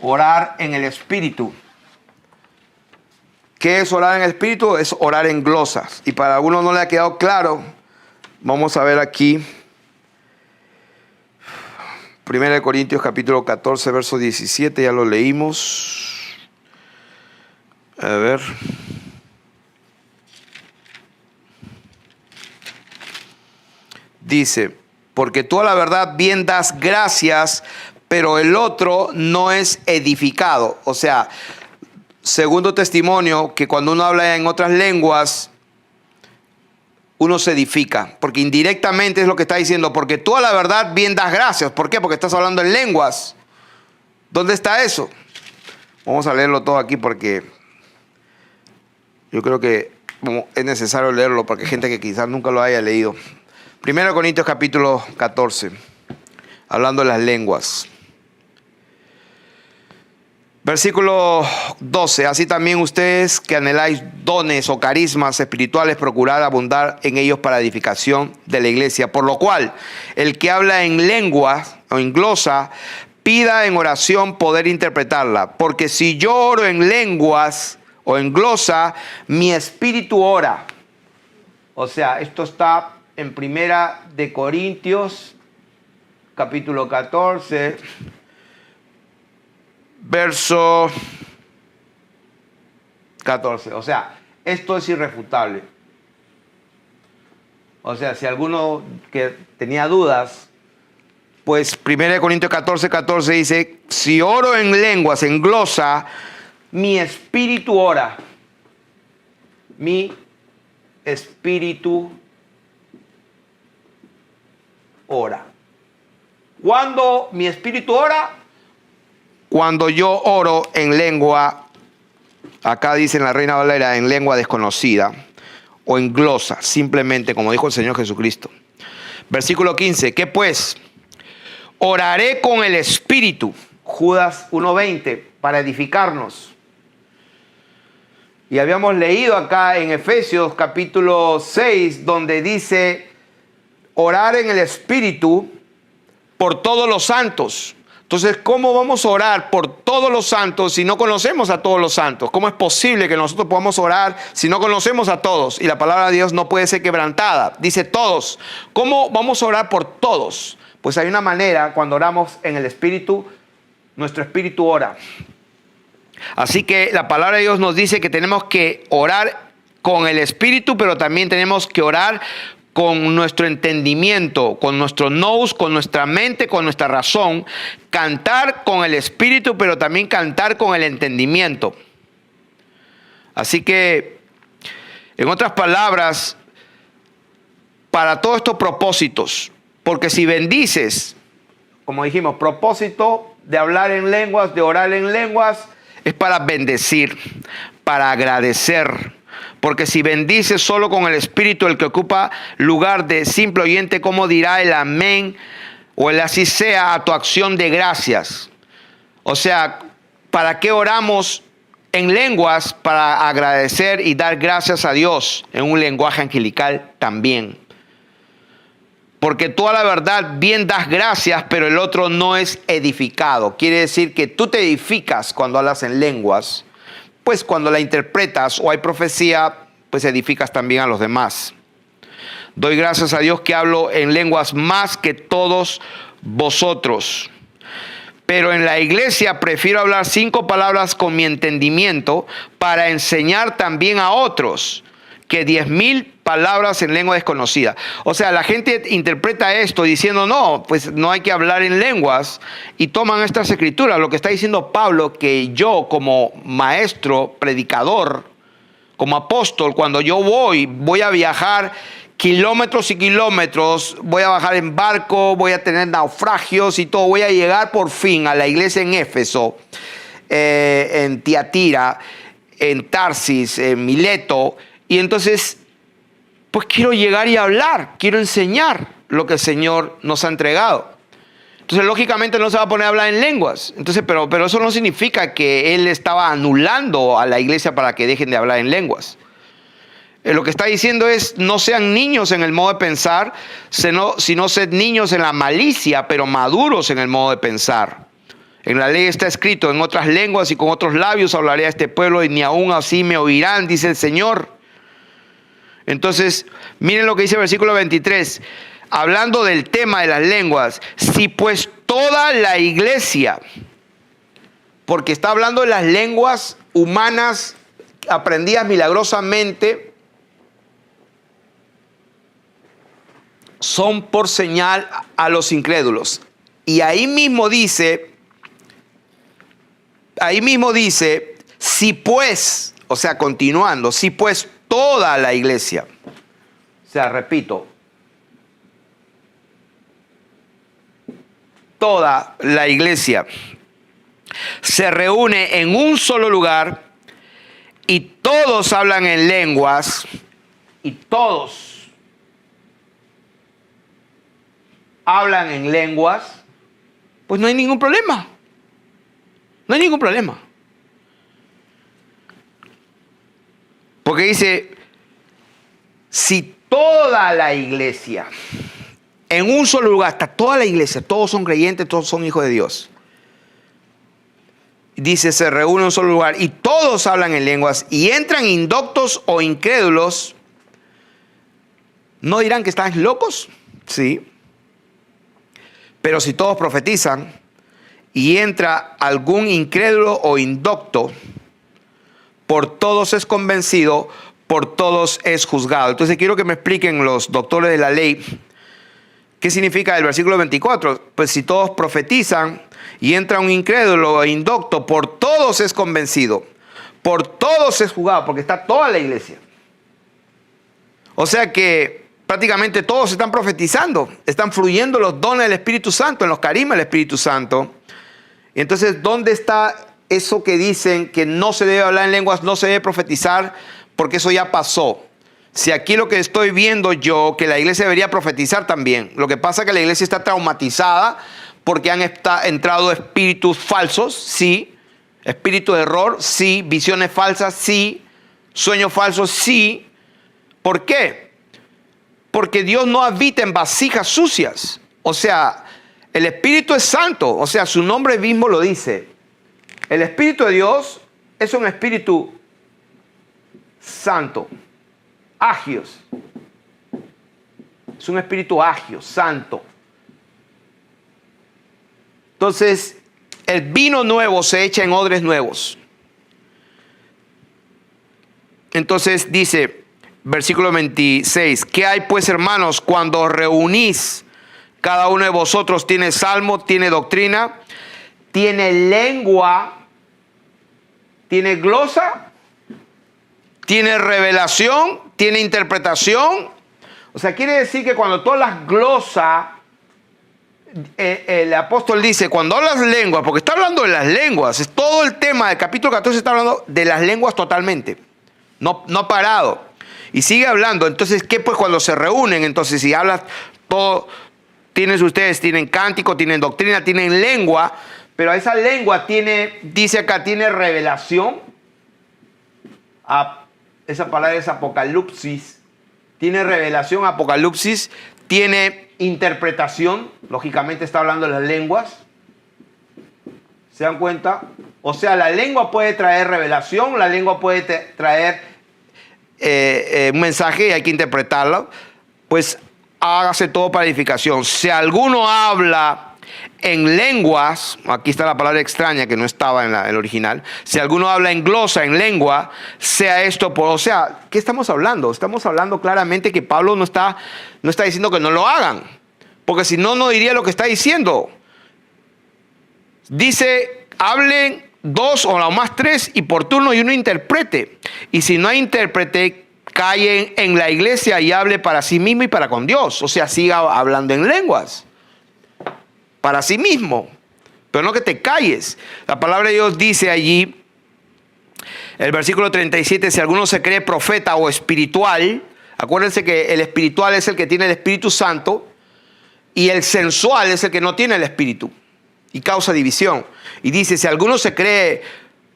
orar en el Espíritu. ¿Qué es orar en el Espíritu? Es orar en glosas. Y para algunos no le ha quedado claro, vamos a ver aquí 1 Corintios capítulo 14, verso 17, ya lo leímos. A ver. Dice, porque tú a la verdad bien das gracias, pero el otro no es edificado. O sea, segundo testimonio, que cuando uno habla en otras lenguas, uno se edifica. Porque indirectamente es lo que está diciendo, porque tú a la verdad bien das gracias. ¿Por qué? Porque estás hablando en lenguas. ¿Dónde está eso? Vamos a leerlo todo aquí porque yo creo que es necesario leerlo porque hay gente que quizás nunca lo haya leído. 1 Corintios capítulo 14, hablando de las lenguas. Versículo 12, así también ustedes que anheláis dones o carismas espirituales, procurad abundar en ellos para edificación de la iglesia. Por lo cual, el que habla en lengua o en glosa, pida en oración poder interpretarla. Porque si yo oro en lenguas o en glosa, mi espíritu ora. O sea, esto está en 1 Corintios, capítulo 14, verso 14. O sea, esto es irrefutable. O sea, si alguno que tenía dudas, pues 1 Corintios 14, 14 dice, si oro en lenguas, en glosa, mi espíritu ora. Mi espíritu ora. ¿Cuándo mi espíritu ora? Cuando yo oro en lengua, acá dice en la Reina Valera, en lengua desconocida, o en glosa, simplemente, como dijo el Señor Jesucristo. Versículo 15, ¿qué pues? Oraré con el Espíritu, Judas 1:20, para edificarnos. Y habíamos leído acá en Efesios capítulo 6, donde dice, orar en el Espíritu por todos los santos. Entonces, ¿cómo vamos a orar por todos los santos si no conocemos a todos los santos? ¿Cómo es posible que nosotros podamos orar si no conocemos a todos? Y la palabra de Dios no puede ser quebrantada. Dice todos. ¿Cómo vamos a orar por todos? Pues hay una manera, cuando oramos en el Espíritu, nuestro espíritu ora. Así que la palabra de Dios nos dice que tenemos que orar con el Espíritu, pero también tenemos que orar con nuestro entendimiento, con nuestro nous, con nuestra mente, con nuestra razón, cantar con el Espíritu, pero también cantar con el entendimiento. Así que, en otras palabras, para todos estos propósitos, porque si bendices, como dijimos, propósito de hablar en lenguas, de orar en lenguas, es para bendecir, para agradecer. Porque si bendices solo con el Espíritu, el que ocupa lugar de simple oyente, ¿cómo dirá el amén o el así sea a tu acción de gracias? O sea, ¿para qué oramos en lenguas? Para agradecer y dar gracias a Dios en un lenguaje angelical también. Porque tú a la verdad bien das gracias, pero el otro no es edificado. Quiere decir que tú te edificas cuando hablas en lenguas. Pues cuando la interpretas o hay profecía, pues edificas también a los demás. Doy gracias a Dios que hablo en lenguas más que todos vosotros. pero en la iglesia prefiero hablar 5 palabras con mi entendimiento para enseñar también a otros que 10,000 palabras en lengua desconocida. O sea, la gente interpreta esto diciendo, no, pues no hay que hablar en lenguas, y toman estas escrituras. Lo que está diciendo Pablo, que yo como maestro, predicador, como apóstol, cuando yo voy a viajar kilómetros y kilómetros, voy a bajar en barco, voy a tener naufragios y todo, voy a llegar por fin a la iglesia en Éfeso, en Tiatira, en Tarsis, en Mileto, y entonces, pues quiero llegar y hablar, quiero enseñar lo que el Señor nos ha entregado. Entonces, lógicamente no se va a poner a hablar en lenguas. Entonces, pero eso no significa que Él estaba anulando a la iglesia para que dejen de hablar en lenguas. Lo que está diciendo es, no sean niños en el modo de pensar, sino sed niños en la malicia, pero maduros en el modo de pensar. En la ley está escrito, en otras lenguas y con otros labios hablaré a este pueblo y ni aún así me oirán, dice el Señor. Entonces, miren lo que dice el versículo 23, hablando del tema de las lenguas. Si pues toda la iglesia, porque está hablando de las lenguas humanas aprendidas milagrosamente, son por señal a los incrédulos. Y ahí mismo dice, si pues, o sea, continuando, si pues toda la iglesia, o sea, repito, toda la iglesia se reúne en un solo lugar y todos hablan en lenguas y todos hablan en lenguas, pues no hay ningún problema. No hay ningún problema. Porque dice, si toda la iglesia, en un solo lugar, está toda la iglesia, todos son creyentes, todos son hijos de Dios. Dice, se reúne en un solo lugar y todos hablan en lenguas y entran indoctos o incrédulos, ¿no dirán que están locos? Sí. Pero si todos profetizan y entra algún incrédulo o indocto, por todos es convencido, por todos es juzgado. Entonces quiero que me expliquen los doctores de la ley qué significa el versículo 24. Pues si todos profetizan y entra un incrédulo o indocto, por todos es convencido, por todos es juzgado, porque está toda la iglesia. O sea que prácticamente todos están profetizando, están fluyendo los dones del Espíritu Santo, en los carismas del Espíritu Santo. Y entonces, ¿dónde está eso que dicen que no se debe hablar en lenguas, no se debe profetizar, porque eso ya pasó? Si aquí lo que estoy viendo yo, que la iglesia debería profetizar también. Lo que pasa es que la iglesia está traumatizada porque han entrado espíritus falsos, sí. Espíritu de error, sí. Visiones falsas, sí. Sueños falsos, sí. ¿Por qué? Porque Dios no habita en vasijas sucias. O sea, el Espíritu es santo. O sea, su nombre mismo lo dice. El Espíritu de Dios es un Espíritu santo. Agios. Es un espíritu agio, santo. Entonces, el vino nuevo se echa en odres nuevos. Entonces dice, versículo 26, ¿qué hay pues, hermanos, cuando os reunís? Cada uno de vosotros tiene salmo, tiene doctrina, tiene lengua, tiene glosa, tiene revelación, tiene interpretación. O sea, quiere decir que cuando tú hablas glosa, el apóstol dice, cuando hablas lenguas, porque está hablando de las lenguas, es todo el tema del capítulo 14, está hablando de las lenguas totalmente, no parado. Y sigue hablando. Entonces, ¿qué pues cuando se reúnen? Entonces, si hablas todo, tienen cántico, tienen doctrina, tienen lengua, pero esa lengua dice acá, tiene revelación. Esa palabra es apocalipsis. Tiene revelación, apocalipsis. Tiene interpretación. Lógicamente está hablando de las lenguas. ¿Se dan cuenta? O sea, la lengua puede traer revelación. La lengua puede traer un mensaje y hay que interpretarlo. Pues hágase todo para edificación. Si alguno habla en lenguas, aquí está la palabra extraña que no estaba en el original, si alguno habla en glosa, en lengua, sea esto por... O sea, ¿qué estamos hablando? Estamos hablando claramente que Pablo no está diciendo que no lo hagan, porque si no, no diría lo que está diciendo. Dice, hablen dos o más tres y por turno y uno interprete. Y si no hay intérprete, calle en la iglesia y hable para sí mismo y para con Dios. O sea, siga hablando en lenguas. Para sí mismo. Pero no que te calles. La palabra de Dios dice allí, el versículo 37, si alguno se cree profeta o espiritual, acuérdense que el espiritual es el que tiene el Espíritu Santo y el sensual es el que no tiene el Espíritu. Y causa división. Y dice, si alguno se cree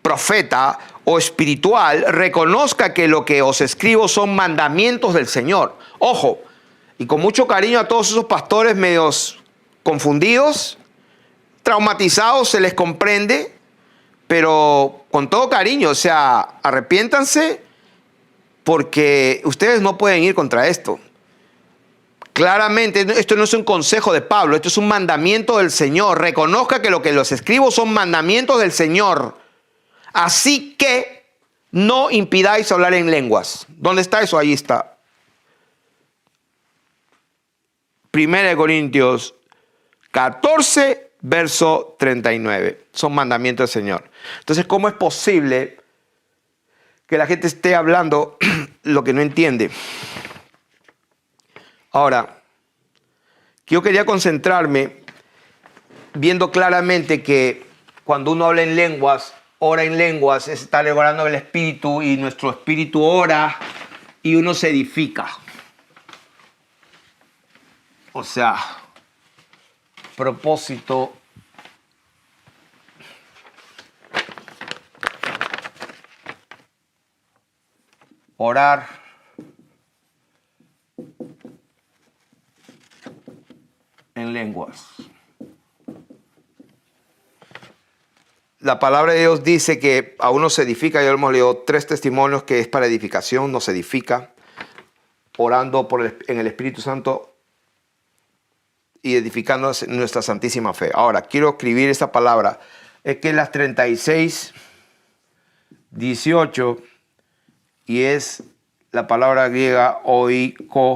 profeta o espiritual, reconozca que lo que os escribo son mandamientos del Señor. Ojo, y con mucho cariño a todos esos pastores medios confundidos, traumatizados, se les comprende, pero con todo cariño, o sea, arrepiéntanse porque ustedes no pueden ir contra esto. Claramente, esto no es un consejo de Pablo, esto es un mandamiento del Señor. Reconozca que lo que los escribo son mandamientos del Señor. Así que no impidáis hablar en lenguas. ¿Dónde está eso? Ahí está. 1 Corintios 14, verso 39. Son mandamientos del Señor. Entonces, ¿cómo es posible que la gente esté hablando lo que no entiende? Ahora, yo quería concentrarme viendo claramente que cuando uno habla en lenguas, ora en lenguas, está orando el Espíritu y nuestro Espíritu ora y uno se edifica. O sea, propósito orar en lenguas. La palabra de Dios dice que a uno se edifica. Ya hemos leído 3 testimonios que es para edificación, nos edifica, orando en el Espíritu Santo y edificando nuestra santísima fe. Ahora, quiero escribir esta palabra. Es que las 36, 18, y es la palabra griega oikodomeo,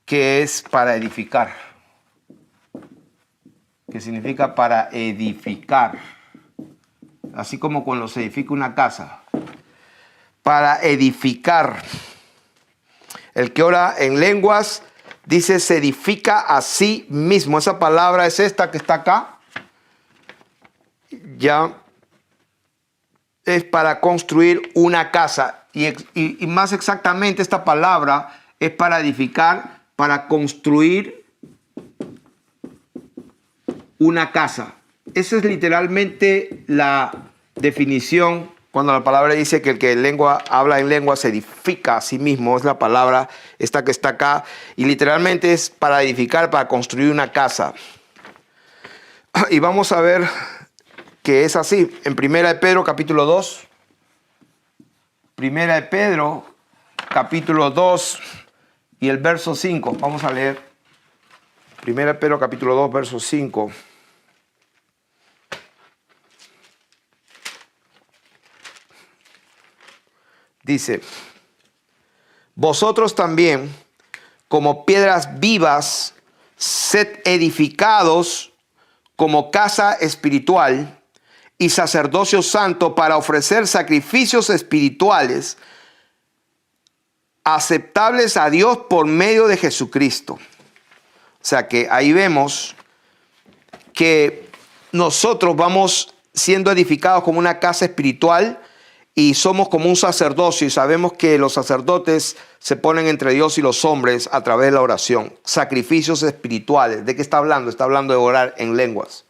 que es para edificar, que significa para edificar, así como cuando se edifica una casa, para edificar. El que ora en lenguas, dice, se edifica a sí mismo. Esa palabra es esta que está acá, ya es para construir una casa, y más exactamente esta palabra es para edificar, para construir una casa. Esa es literalmente la definición cuando la palabra dice que el que habla en lengua se edifica a sí mismo. Es la palabra esta que está acá y literalmente es para edificar, para construir una casa. Y vamos a ver que es así. En 1 de Pedro capítulo 2. 1 de Pedro capítulo 2 y el verso 5. Vamos a leer 1 de Pedro capítulo 2, verso 5. Dice, vosotros también, como piedras vivas, sed edificados como casa espiritual y sacerdocio santo para ofrecer sacrificios espirituales aceptables a Dios por medio de Jesucristo. O sea que ahí vemos que nosotros vamos siendo edificados como una casa espiritual y somos como un sacerdocio, y sabemos que los sacerdotes se ponen entre Dios y los hombres a través de la oración. Sacrificios espirituales. ¿De qué está hablando? Está hablando de orar en lenguas.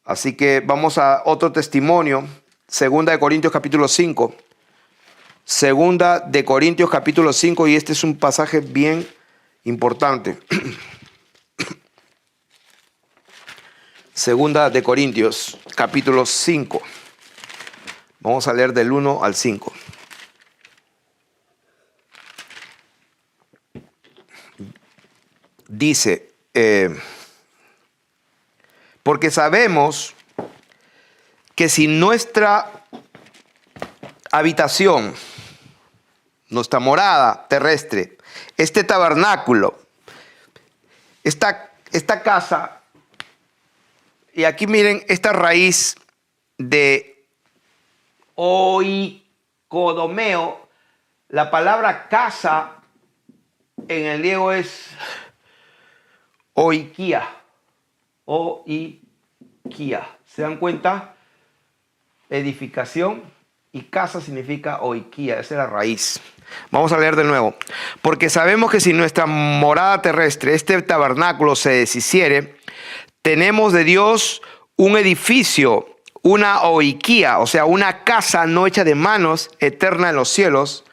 Así que vamos a otro testimonio. 2 de Corintios capítulo 5. 2 de Corintios capítulo 5, y este es un pasaje bien importante. 2 de Corintios capítulo 5. Vamos a leer del 1 al 5. dice, porque sabemos que si nuestra habitación, nuestra morada terrestre, este tabernáculo, esta casa, y aquí miren esta raíz de oikodomeo, la palabra casa en el griego es oikia, ¿se dan cuenta? Edificación y casa significa oikia, esa es la raíz. Vamos a leer de nuevo. Porque sabemos que si nuestra morada terrestre, este tabernáculo, se deshiciere, tenemos de Dios un edificio, una oikia, o sea, una casa no hecha de manos, eterna en los cielos.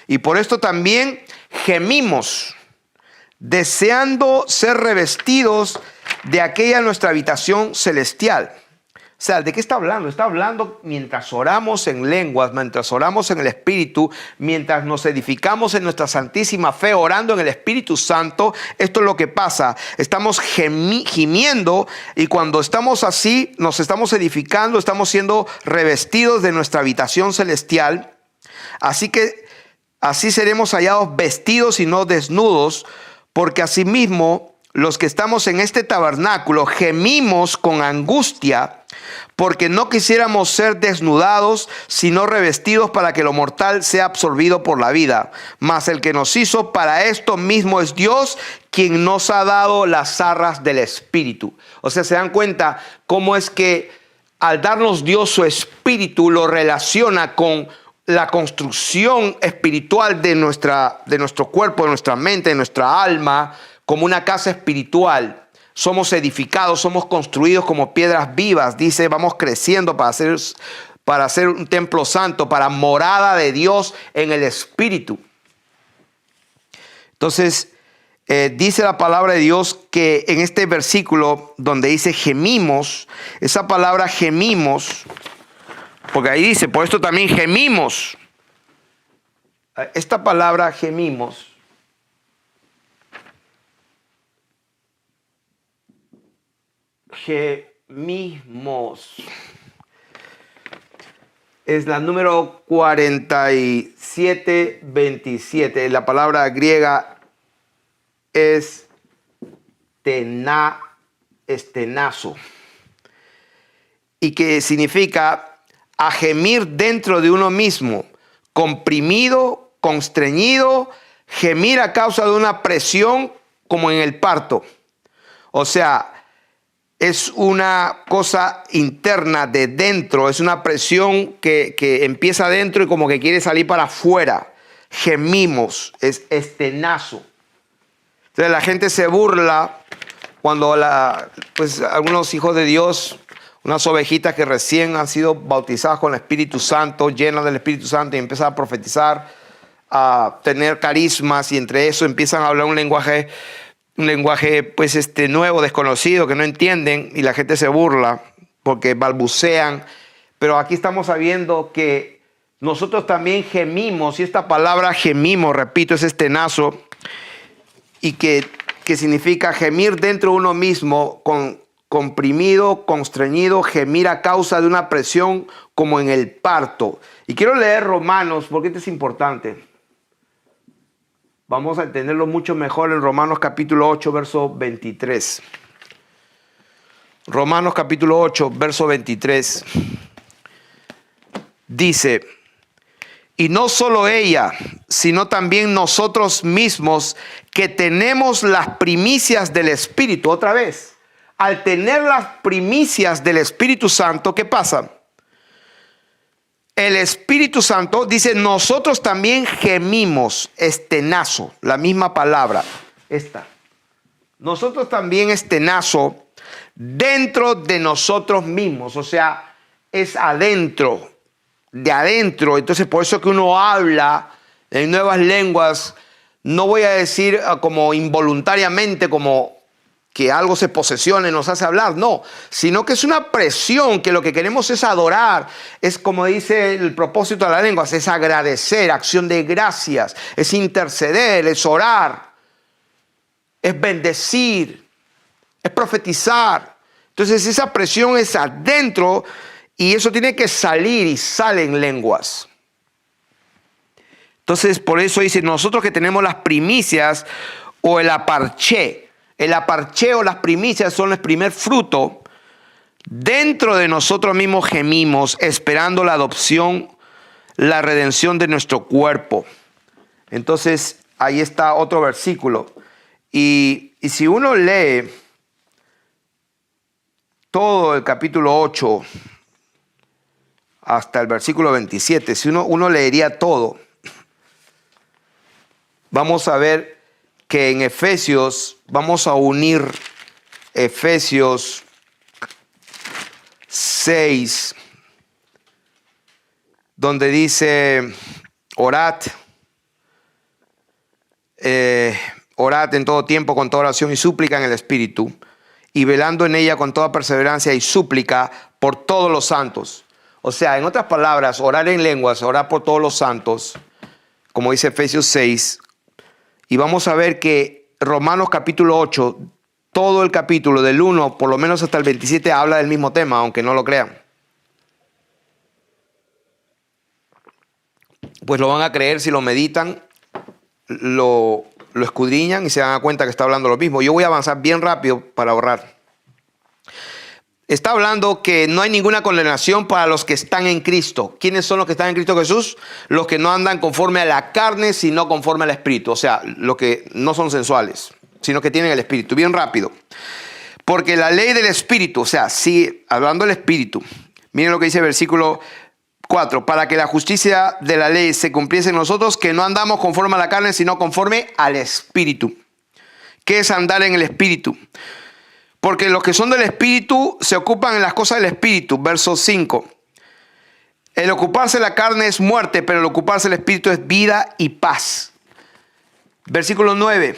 Y por esto también gemimos, deseando ser revestidos de aquella nuestra habitación celestial. O sea, ¿de qué está hablando? Está hablando mientras oramos en lenguas, mientras oramos en el Espíritu, mientras nos edificamos en nuestra santísima fe, orando en el Espíritu Santo. Esto es lo que pasa. Estamos gimiendo, y cuando estamos así, nos estamos edificando, estamos siendo revestidos de nuestra habitación celestial. Así que así seremos hallados vestidos y no desnudos, porque asimismo los que estamos en este tabernáculo gemimos con angustia, porque no quisiéramos ser desnudados, sino revestidos para que lo mortal sea absorbido por la vida. Mas el que nos hizo para esto mismo es Dios, quien nos ha dado las arras del Espíritu. O sea, se dan cuenta cómo es que al darnos Dios su Espíritu lo relaciona con la construcción espiritual de nuestro cuerpo, de nuestra mente, de nuestra alma, como una casa espiritual. Somos edificados, somos construidos como piedras vivas. Dice, vamos creciendo para hacer un templo santo, para morada de Dios en el Espíritu. Entonces, dice la palabra de Dios que en este versículo donde dice gemimos, esa palabra gemimos, porque ahí dice, por esto también gemimos. Esta palabra gemimos es la número 4727. La palabra griega es tenazo, y que significa a gemir dentro de uno mismo, comprimido, constreñido, gemir a causa de una presión como en el parto. O sea, es una cosa interna de dentro, es una presión que empieza adentro y como que quiere salir para afuera. Gemimos, es tenazo. Entonces la gente se burla cuando algunos hijos de Dios, unas ovejitas que recién han sido bautizadas con el Espíritu Santo, llenas del Espíritu Santo, y empiezan a profetizar, a tener carismas, y entre eso empiezan a hablar un lenguaje nuevo, desconocido, que no entienden, y la gente se burla porque balbucean. Pero aquí estamos sabiendo que nosotros también gemimos, y esta palabra gemimos, repito, es tenazo, y que significa gemir dentro de uno mismo, comprimido, constreñido, gemir a causa de una presión como en el parto. Y quiero leer Romanos, porque esto es importante. Vamos a entenderlo mucho mejor en Romanos capítulo 8, verso 23. Romanos capítulo 8, verso 23. Dice, y no solo ella, sino también nosotros mismos, que tenemos las primicias del Espíritu. Otra vez, al tener las primicias del Espíritu Santo, ¿qué pasa? El Espíritu Santo dice, nosotros también gemimos, tenazo, la misma palabra, esta. Nosotros también tenazo dentro de nosotros mismos, o sea, es adentro, de adentro. Entonces por eso que uno habla en nuevas lenguas, no voy a decir como involuntariamente, como que algo se posesione, nos hace hablar, no, sino que es una presión, que lo que queremos es adorar, es como dice el propósito de la lengua, es agradecer, acción de gracias, es interceder, es orar. es bendecir, es profetizar. Entonces esa presión es adentro y eso tiene que salir y salen lenguas. Entonces por eso dice, nosotros que tenemos las primicias o el aparché. El aparché o las primicias son el primer fruto. Dentro de nosotros mismos gemimos esperando la adopción, la redención de nuestro cuerpo. Entonces ahí está otro versículo. Y si uno lee todo el capítulo 8 hasta el versículo 27, si uno leería todo, vamos a ver que en Efesios, vamos a unir Efesios 6, donde dice, orad en todo tiempo con toda oración y súplica en el Espíritu, y velando en ella con toda perseverancia y súplica por todos los santos. O sea, en otras palabras, orar en lenguas, orar por todos los santos, como dice Efesios 6. Y vamos a ver que Romanos capítulo 8, todo el capítulo del 1, por lo menos hasta el 27, habla del mismo tema, aunque no lo crean. Pues lo van a creer si lo meditan, lo escudriñan y se dan cuenta que está hablando lo mismo. Yo voy a avanzar bien rápido para ahorrar. Está hablando que no hay ninguna condenación para los que están en Cristo. ¿Quiénes son los que están en Cristo Jesús? Los que no andan conforme a la carne, sino conforme al Espíritu. O sea, los que no son sensuales, sino que tienen el Espíritu. Bien rápido. Porque la ley del Espíritu, o sea, sí, hablando del Espíritu. Miren lo que dice el versículo 4. Para que la justicia de la ley se cumpliese en nosotros, que no andamos conforme a la carne, sino conforme al Espíritu. ¿Qué es andar en el Espíritu? Porque los que son del Espíritu se ocupan en las cosas del Espíritu. Verso 5. El ocuparse de la carne es muerte, pero el ocuparse del Espíritu es vida y paz. Versículo 9.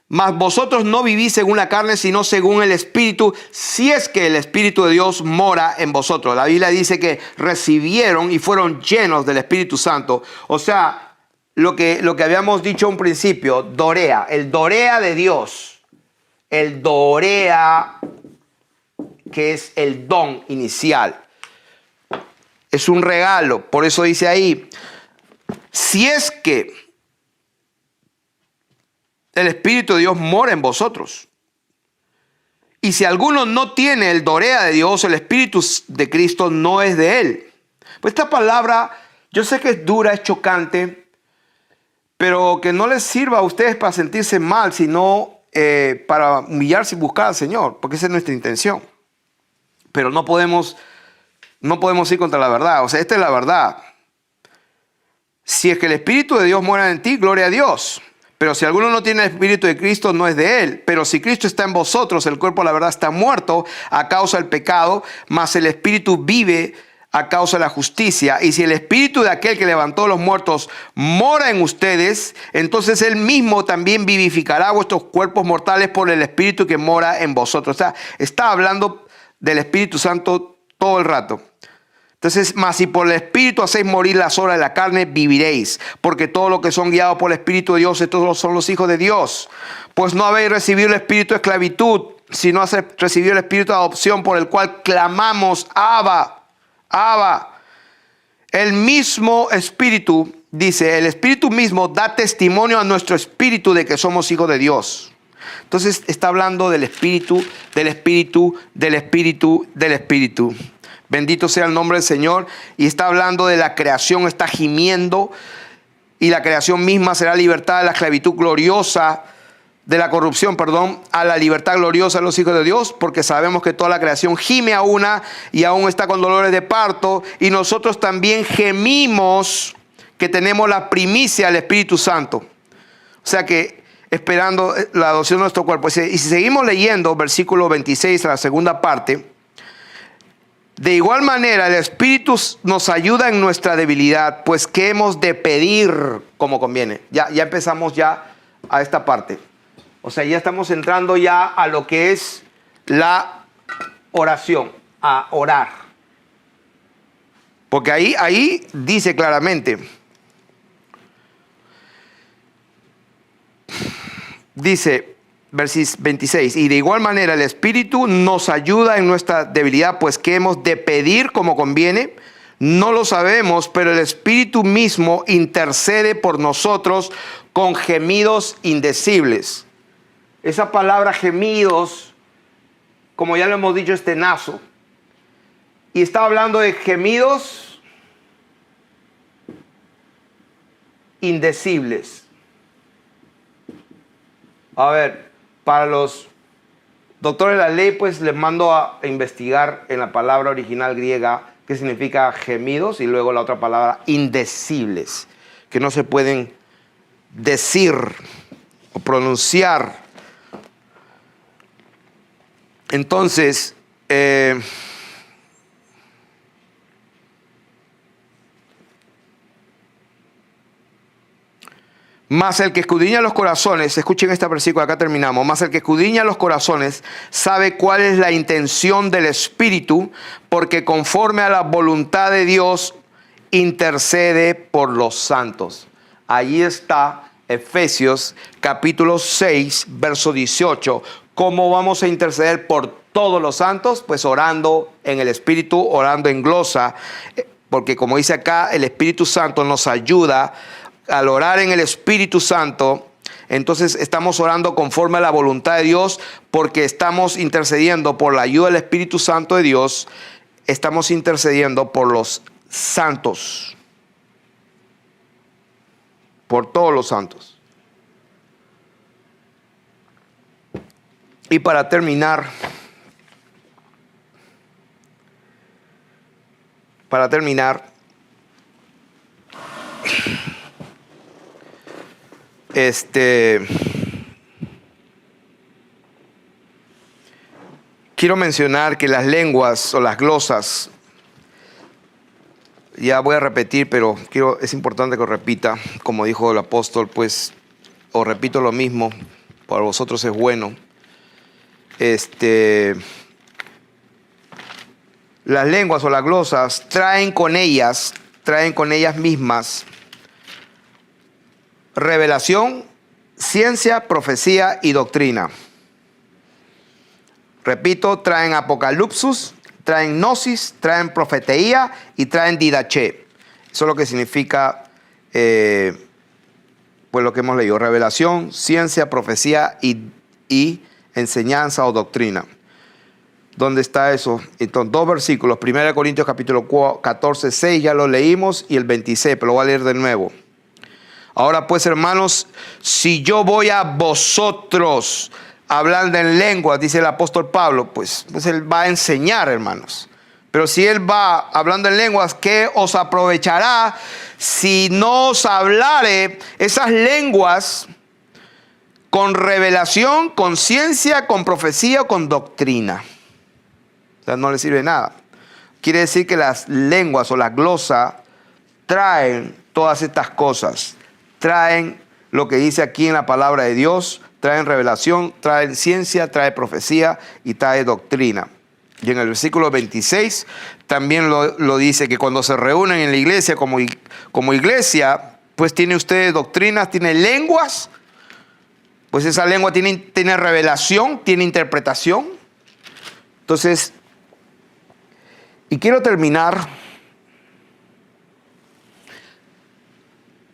Mas vosotros no vivís según la carne, sino según el Espíritu, si es que el Espíritu de Dios mora en vosotros. La Biblia dice que recibieron y fueron llenos del Espíritu Santo. O sea, lo que habíamos dicho un principio, Dorea, el Dorea de Dios. El Dorea, que es el don inicial. Es un regalo. Por eso dice ahí, si es que el Espíritu de Dios mora en vosotros. Y si alguno no tiene el Dorea de Dios, el Espíritu de Cristo no es de él. Pues esta palabra, yo sé que es dura, es chocante, pero que no les sirva a ustedes para sentirse mal, sino para humillarse y buscar al Señor, porque esa es nuestra intención. Pero no podemos ir contra la verdad. O sea, esta es la verdad. Si es que el Espíritu de Dios mora en ti, gloria a Dios. Pero si alguno no tiene el Espíritu de Cristo, no es de él. Pero si Cristo está en vosotros, el cuerpo, la verdad, está muerto a causa del pecado, mas el Espíritu vive a causa de la justicia. Y si el Espíritu de aquel que levantó a los muertos mora en ustedes, entonces él mismo también vivificará vuestros cuerpos mortales por el Espíritu que mora en vosotros. O sea, está hablando del Espíritu Santo todo el rato. Entonces, mas si por el Espíritu hacéis morir las obras de la carne, viviréis. Porque todos los que son guiados por el Espíritu de Dios, estos son los hijos de Dios. Pues no habéis recibido el espíritu de esclavitud, sino habéis recibido el espíritu de adopción, por el cual clamamos, Abba, Abba. El mismo Espíritu, dice, el Espíritu mismo da testimonio a nuestro espíritu de que somos hijos de Dios. Entonces está hablando del Espíritu, del Espíritu, del Espíritu, del Espíritu. Bendito sea el nombre del Señor. Y está hablando de la creación, está gimiendo. Y la creación misma será libertada de la esclavitud gloriosa, de la corrupción, a la libertad gloriosa de los hijos de Dios. Porque sabemos que toda la creación gime a una y aún está con dolores de parto. Y nosotros también gemimos que tenemos la primicia del Espíritu Santo. O sea que esperando la adopción de nuestro cuerpo. Y si seguimos leyendo versículo 26 a la segunda parte. De igual manera, el Espíritu nos ayuda en nuestra debilidad, pues que hemos de pedir como conviene. Ya empezamos ya a esta parte. O sea, ya estamos entrando ya a lo que es la oración, a orar. Porque ahí dice claramente, dice, Versículo 26. Y de igual manera el Espíritu nos ayuda en nuestra debilidad, pues que hemos de pedir como conviene. No lo sabemos, pero el Espíritu mismo intercede por nosotros con gemidos indecibles. Esa palabra gemidos, como ya lo hemos dicho, es tenazo. Y está hablando de gemidos indecibles. A ver, para los doctores de la ley, pues les mando a investigar en la palabra original griega qué significa gemidos y luego la otra palabra indecibles, que no se pueden decir o pronunciar. Entonces, mas el que escudriña los corazones, escuchen este versículo, acá terminamos. Mas el que escudriña los corazones sabe cuál es la intención del Espíritu, porque conforme a la voluntad de Dios intercede por los santos. Allí está Efesios capítulo 6, verso 18. ¿Cómo vamos a interceder por todos los santos? Pues orando en el Espíritu, orando en glosa, porque como dice acá, el Espíritu Santo nos ayuda. Al orar en el Espíritu Santo, entonces estamos orando conforme a la voluntad de Dios, porque estamos intercediendo por la ayuda del Espíritu Santo de Dios, estamos intercediendo por los santos, por todos los santos. Y para terminar, quiero mencionar que las lenguas o las glosas, ya voy a repetir, pero es importante que lo repita, como dijo el apóstol, pues os repito lo mismo, para vosotros es bueno. Las lenguas o las glosas traen con ellas mismas revelación, ciencia, profecía y doctrina. Repito, traen apocalipsis, traen gnosis, traen profetía y traen didaché. Eso es lo que significa, pues lo que hemos leído: revelación, ciencia, profecía y enseñanza o doctrina. ¿Dónde está eso? Entonces, 2 versículos. 1 Corintios capítulo 14, 6, ya lo leímos, y el 26, pero lo voy a leer de nuevo. Ahora pues, hermanos, si yo voy a vosotros hablando en lenguas, dice el apóstol Pablo, pues él va a enseñar, hermanos. Pero si él va hablando en lenguas, ¿qué os aprovechará si no os hablare esas lenguas con revelación, con ciencia, con profecía o con doctrina? O sea, no le sirve nada. Quiere decir que las lenguas o la glosa traen todas estas cosas. Traen lo que dice aquí en la palabra de Dios, traen revelación, traen ciencia, trae profecía y trae doctrina. Y en el versículo 26 también lo dice, que cuando se reúnen en la iglesia como iglesia, pues tiene ustedes doctrinas, tiene lenguas, pues esa lengua tiene revelación, tiene interpretación. Entonces, y quiero terminar,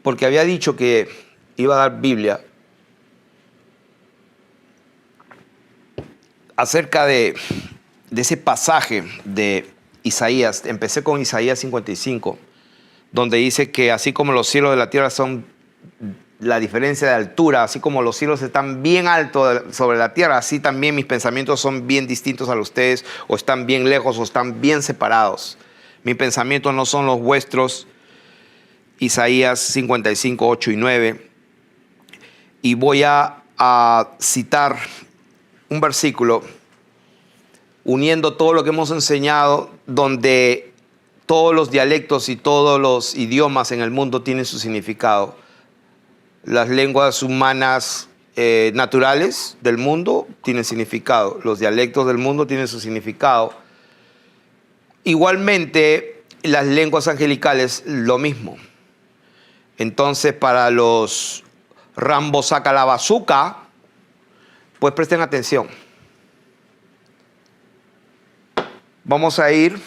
porque había dicho que iba a dar Biblia acerca de ese pasaje de Isaías. Empecé con Isaías 55, donde dice que así como los cielos de la tierra son la diferencia de altura, así como los cielos están bien altos sobre la tierra, así también mis pensamientos son bien distintos a los de ustedes, o están bien lejos o están bien separados. Mis pensamientos no son los vuestros. Isaías 55, 8 y 9. Y voy a citar un versículo uniendo todo lo que hemos enseñado, donde todos los dialectos y todos los idiomas en el mundo tienen su significado. Las lenguas humanas naturales del mundo tienen significado. Los dialectos del mundo tienen su significado. Igualmente, las lenguas angelicales, lo mismo. Entonces, para los Rambo saca la bazuca, Pues presten atención. Vamos a ir,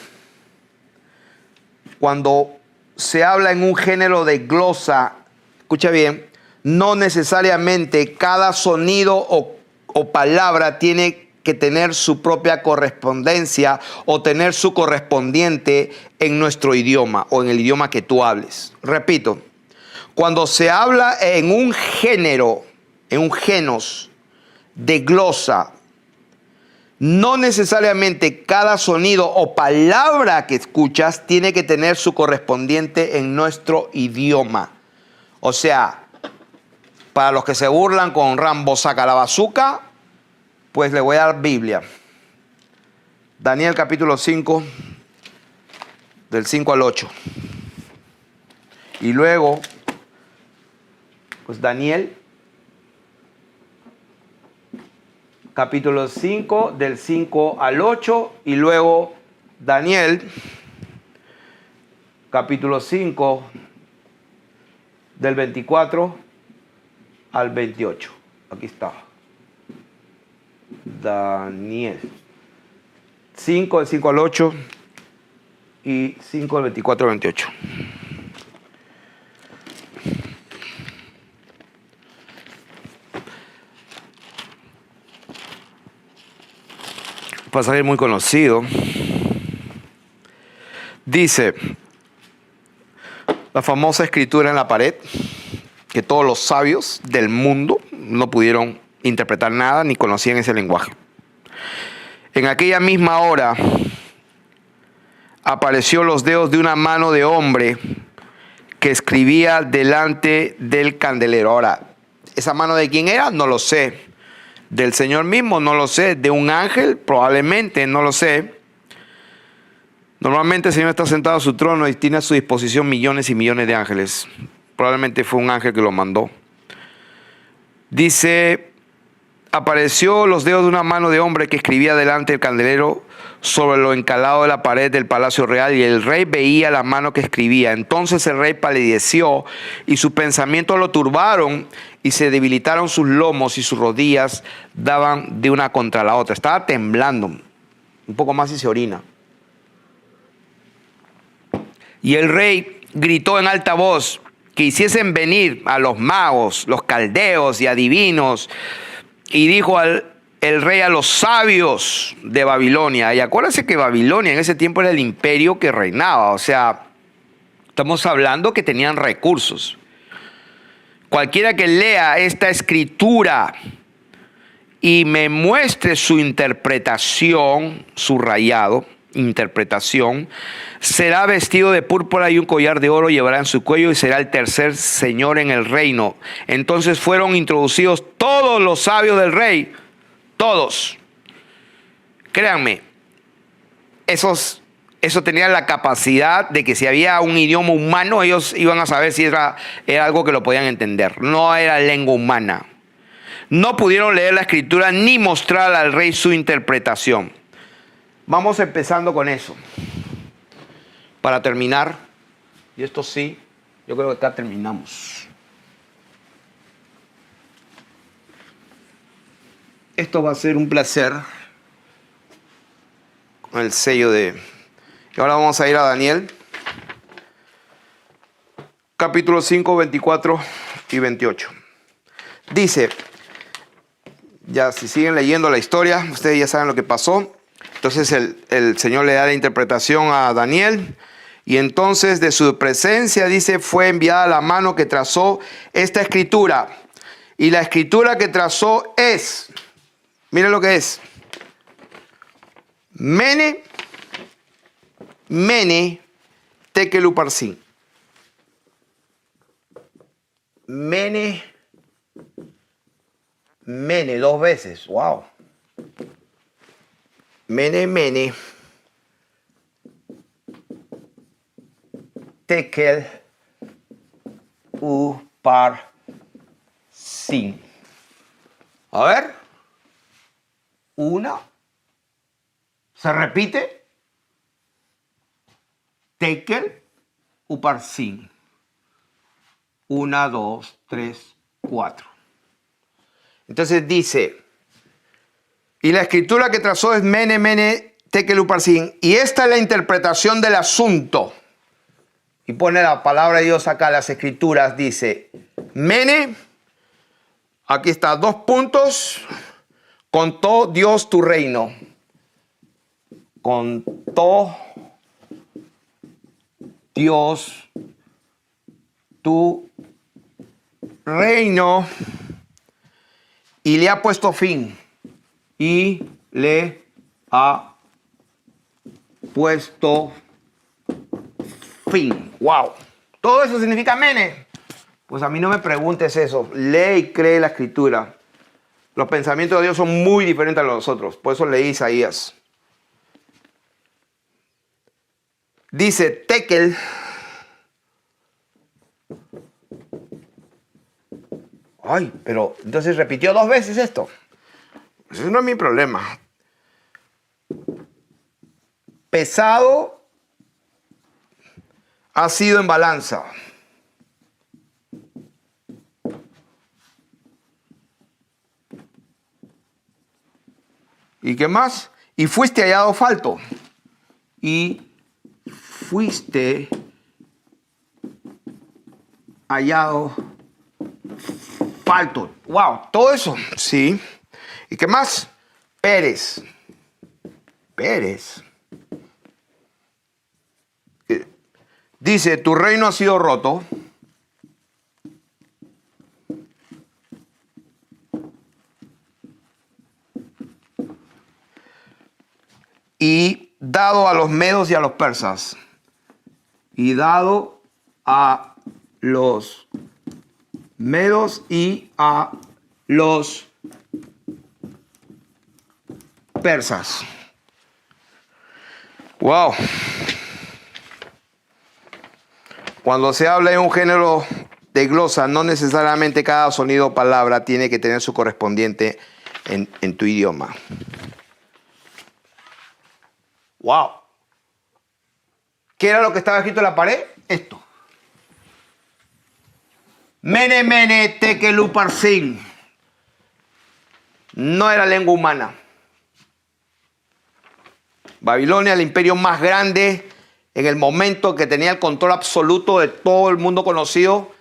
cuando se habla en un género de glosa, escucha bien, no necesariamente cada sonido o palabra tiene que tener su propia correspondencia o tener su correspondiente en nuestro idioma o en el idioma que tú hables. Repito, cuando se habla en un género, en un genos de glosa, no necesariamente cada sonido o palabra que escuchas tiene que tener su correspondiente en nuestro idioma. O sea, para los que se burlan con Rambo saca la bazuca, pues le voy a dar Biblia. Daniel capítulo 5, del 5 al 8. Y luego, pues Daniel capítulo 5, del 5 al 8, y luego Daniel, capítulo 5, del 24 al 28. Aquí está. Daniel 5, del 5 al 8, y 5, del 24 al 28. Pasaje muy conocido. Dice la famosa escritura en la pared, que todos los sabios del mundo no pudieron interpretar nada ni conocían ese lenguaje. En aquella misma hora apareció los dedos de una mano de hombre que escribía delante del candelero. Ahora, ¿esa mano de quién era? No lo sé. Del Señor mismo, no lo sé. De un ángel, probablemente, no lo sé. Normalmente el Señor está sentado a su trono y tiene a su disposición millones y millones de ángeles. Probablemente fue un ángel que lo mandó. Dice, apareció los dedos de una mano de hombre que escribía delante del candelero sobre lo encalado de la pared del palacio real, y el rey veía la mano que escribía. Entonces el rey palideció y sus pensamientos lo turbaron, y se debilitaron sus lomos y sus rodillas daban de una contra la otra. Estaba temblando, un poco más y se orina. Y el rey gritó en alta voz que hiciesen venir a los magos, los caldeos y adivinos, y dijo el rey a los sabios de Babilonia. Y acuérdense que Babilonia en ese tiempo era el imperio que reinaba. O sea, estamos hablando que tenían recursos. Cualquiera que lea esta escritura y me muestre su interpretación, subrayado, interpretación, será vestido de púrpura y un collar de oro llevará en su cuello, y será el tercer señor en el reino. Entonces fueron introducidos todos los sabios del rey, todos. Créanme, eso tenía la capacidad de que si había un idioma humano, ellos iban a saber si era algo que lo podían entender. No era lengua humana. No pudieron leer la escritura ni mostrar al rey su interpretación. Vamos empezando con eso. Para terminar, y esto sí, yo creo que acá terminamos. Esto va a ser un placer con el sello de... Y ahora vamos a ir a Daniel, capítulo 5, 24 y 28. Dice, ya si siguen leyendo la historia, ustedes ya saben lo que pasó. Entonces el Señor le da la interpretación a Daniel, y entonces de su presencia, dice, fue enviada la mano que trazó esta escritura. Y la escritura que trazó es, miren lo que es, Mene, Tekel Uparsin. Mene, dos veces, wow. Mene, Tekel Uparsin. A ver. Una. Se repite. Tekel Uparsin. 1, 2, 3, 4. Entonces dice, Y la escritura que trazó es Mene, Mene, Tekel, Uparsin. Y esta es la interpretación del asunto. Y pone la palabra de Dios acá, las escrituras, dice, Mene, aquí está, 2 puntos, contó Dios tu reino. Contó Dios tu reino y le ha puesto fin. Y le ha puesto fin. ¡Wow! Todo eso significa Mene. Pues a mí no me preguntes eso. Lee y cree la escritura. Los pensamientos de Dios son muy diferentes a los nosotros. Por eso leí Isaías. Dice Tekel. Ay, pero entonces repitió 2 veces esto. Eso no es mi problema. Pesado ha sido en balanza. ¿Y qué más? Y fuiste hallado falto. Y fuiste hallado falto. Wow, todo eso. Sí. ¿Y qué más? Pérez. Pérez. Dice, tu reino ha sido roto. Y dado a los medos y a los persas. Y dado a los medos y a los persas. Wow. Cuando se habla de un género de glosa, no necesariamente cada sonido o palabra tiene que tener su correspondiente en tu idioma. Wow. ¿Qué era lo que estaba escrito en la pared? Esto. Mene, Mene, Tekel, Uparsin. No era lengua humana. Babilonia, el imperio más grande, en el momento que tenía el control absoluto de todo el mundo conocido,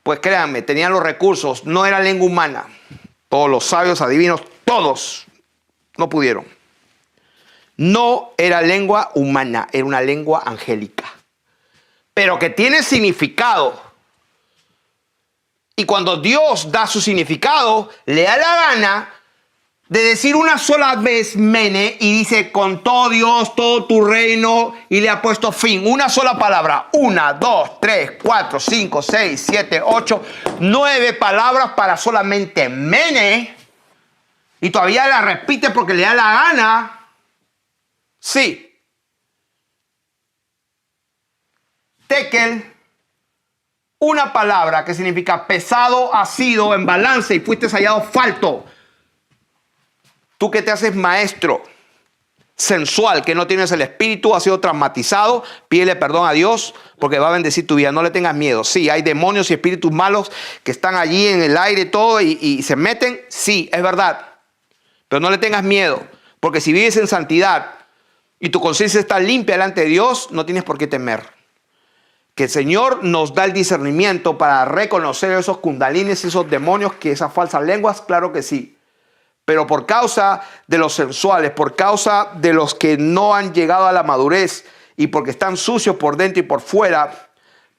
pues créanme, tenían los recursos, no era lengua humana. Todos los sabios, adivinos, todos no pudieron. No era lengua humana, era una lengua angélica. Pero que tiene significado. Y cuando Dios da su significado, le da la gana de decir una sola vez Mene y dice con todo Dios, todo tu reino y le ha puesto fin. Una sola palabra. 1, 2, 3, 4, 5, 6, 7, 8, 9 palabras para solamente Mene. Y todavía la repite porque le da la gana. Sí. Tekel. Una palabra que significa pesado ha sido en balance y fuiste hallado falto. Tú que te haces maestro sensual, que no tienes el espíritu, has sido traumatizado, pídele perdón a Dios porque va a bendecir tu vida. No le tengas miedo. Sí, hay demonios y espíritus malos que están allí en el aire todo y se meten. Sí, es verdad. Pero no le tengas miedo porque si vives en santidad y tu conciencia está limpia delante de Dios, no tienes por qué temer. Que el Señor nos da el discernimiento para reconocer esos kundalines, esos demonios, que esas falsas lenguas, claro que sí. Pero por causa de los sensuales, por causa de los que no han llegado a la madurez y porque están sucios por dentro y por fuera,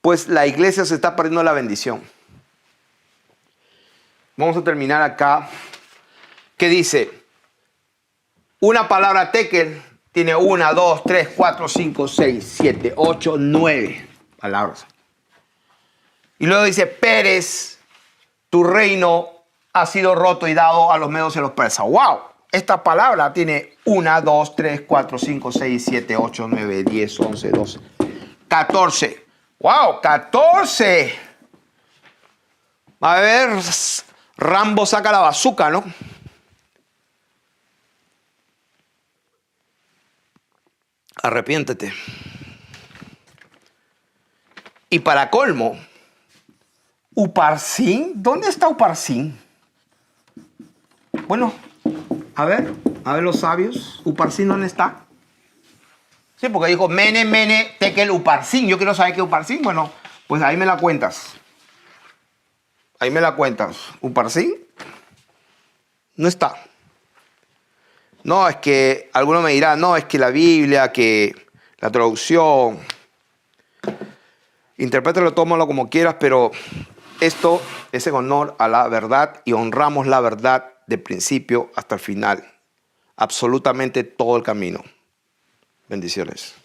pues la iglesia se está perdiendo la bendición. Vamos a terminar acá. ¿Qué dice? Una palabra Tekel tiene 1, 2, 3, 4, 5, 6, 7, 8, 9 palabras. Y luego dice, Pérez, tu reino ha sido roto y dado a los medos y a los persas. ¡Wow! Esta palabra tiene 1, 2, 3, 4, 5, 6, 7, 8, 9, 10, 11, 12, 14. ¡Wow! 14. A ver, Rambo saca la bazooka, ¿no? Arrepiéntete. Y para colmo, Uparsin, ¿dónde está Uparsin? Bueno, a ver, A ver los sabios. Uparsin, ¿dónde está? Sí, porque dijo Mene, Mene, Tekel, Uparsin. Yo quiero saber qué es Uparsin. Bueno, pues ahí me la cuentas. Ahí me la cuentas. ¿Uparsin? No está. No, es que alguno me dirá, no, es que la Biblia, que la traducción. Interprétalo, tómalo como quieras, pero esto es en honor a la verdad y honramos la verdad de principio hasta el final. Absolutamente todo el camino. Bendiciones.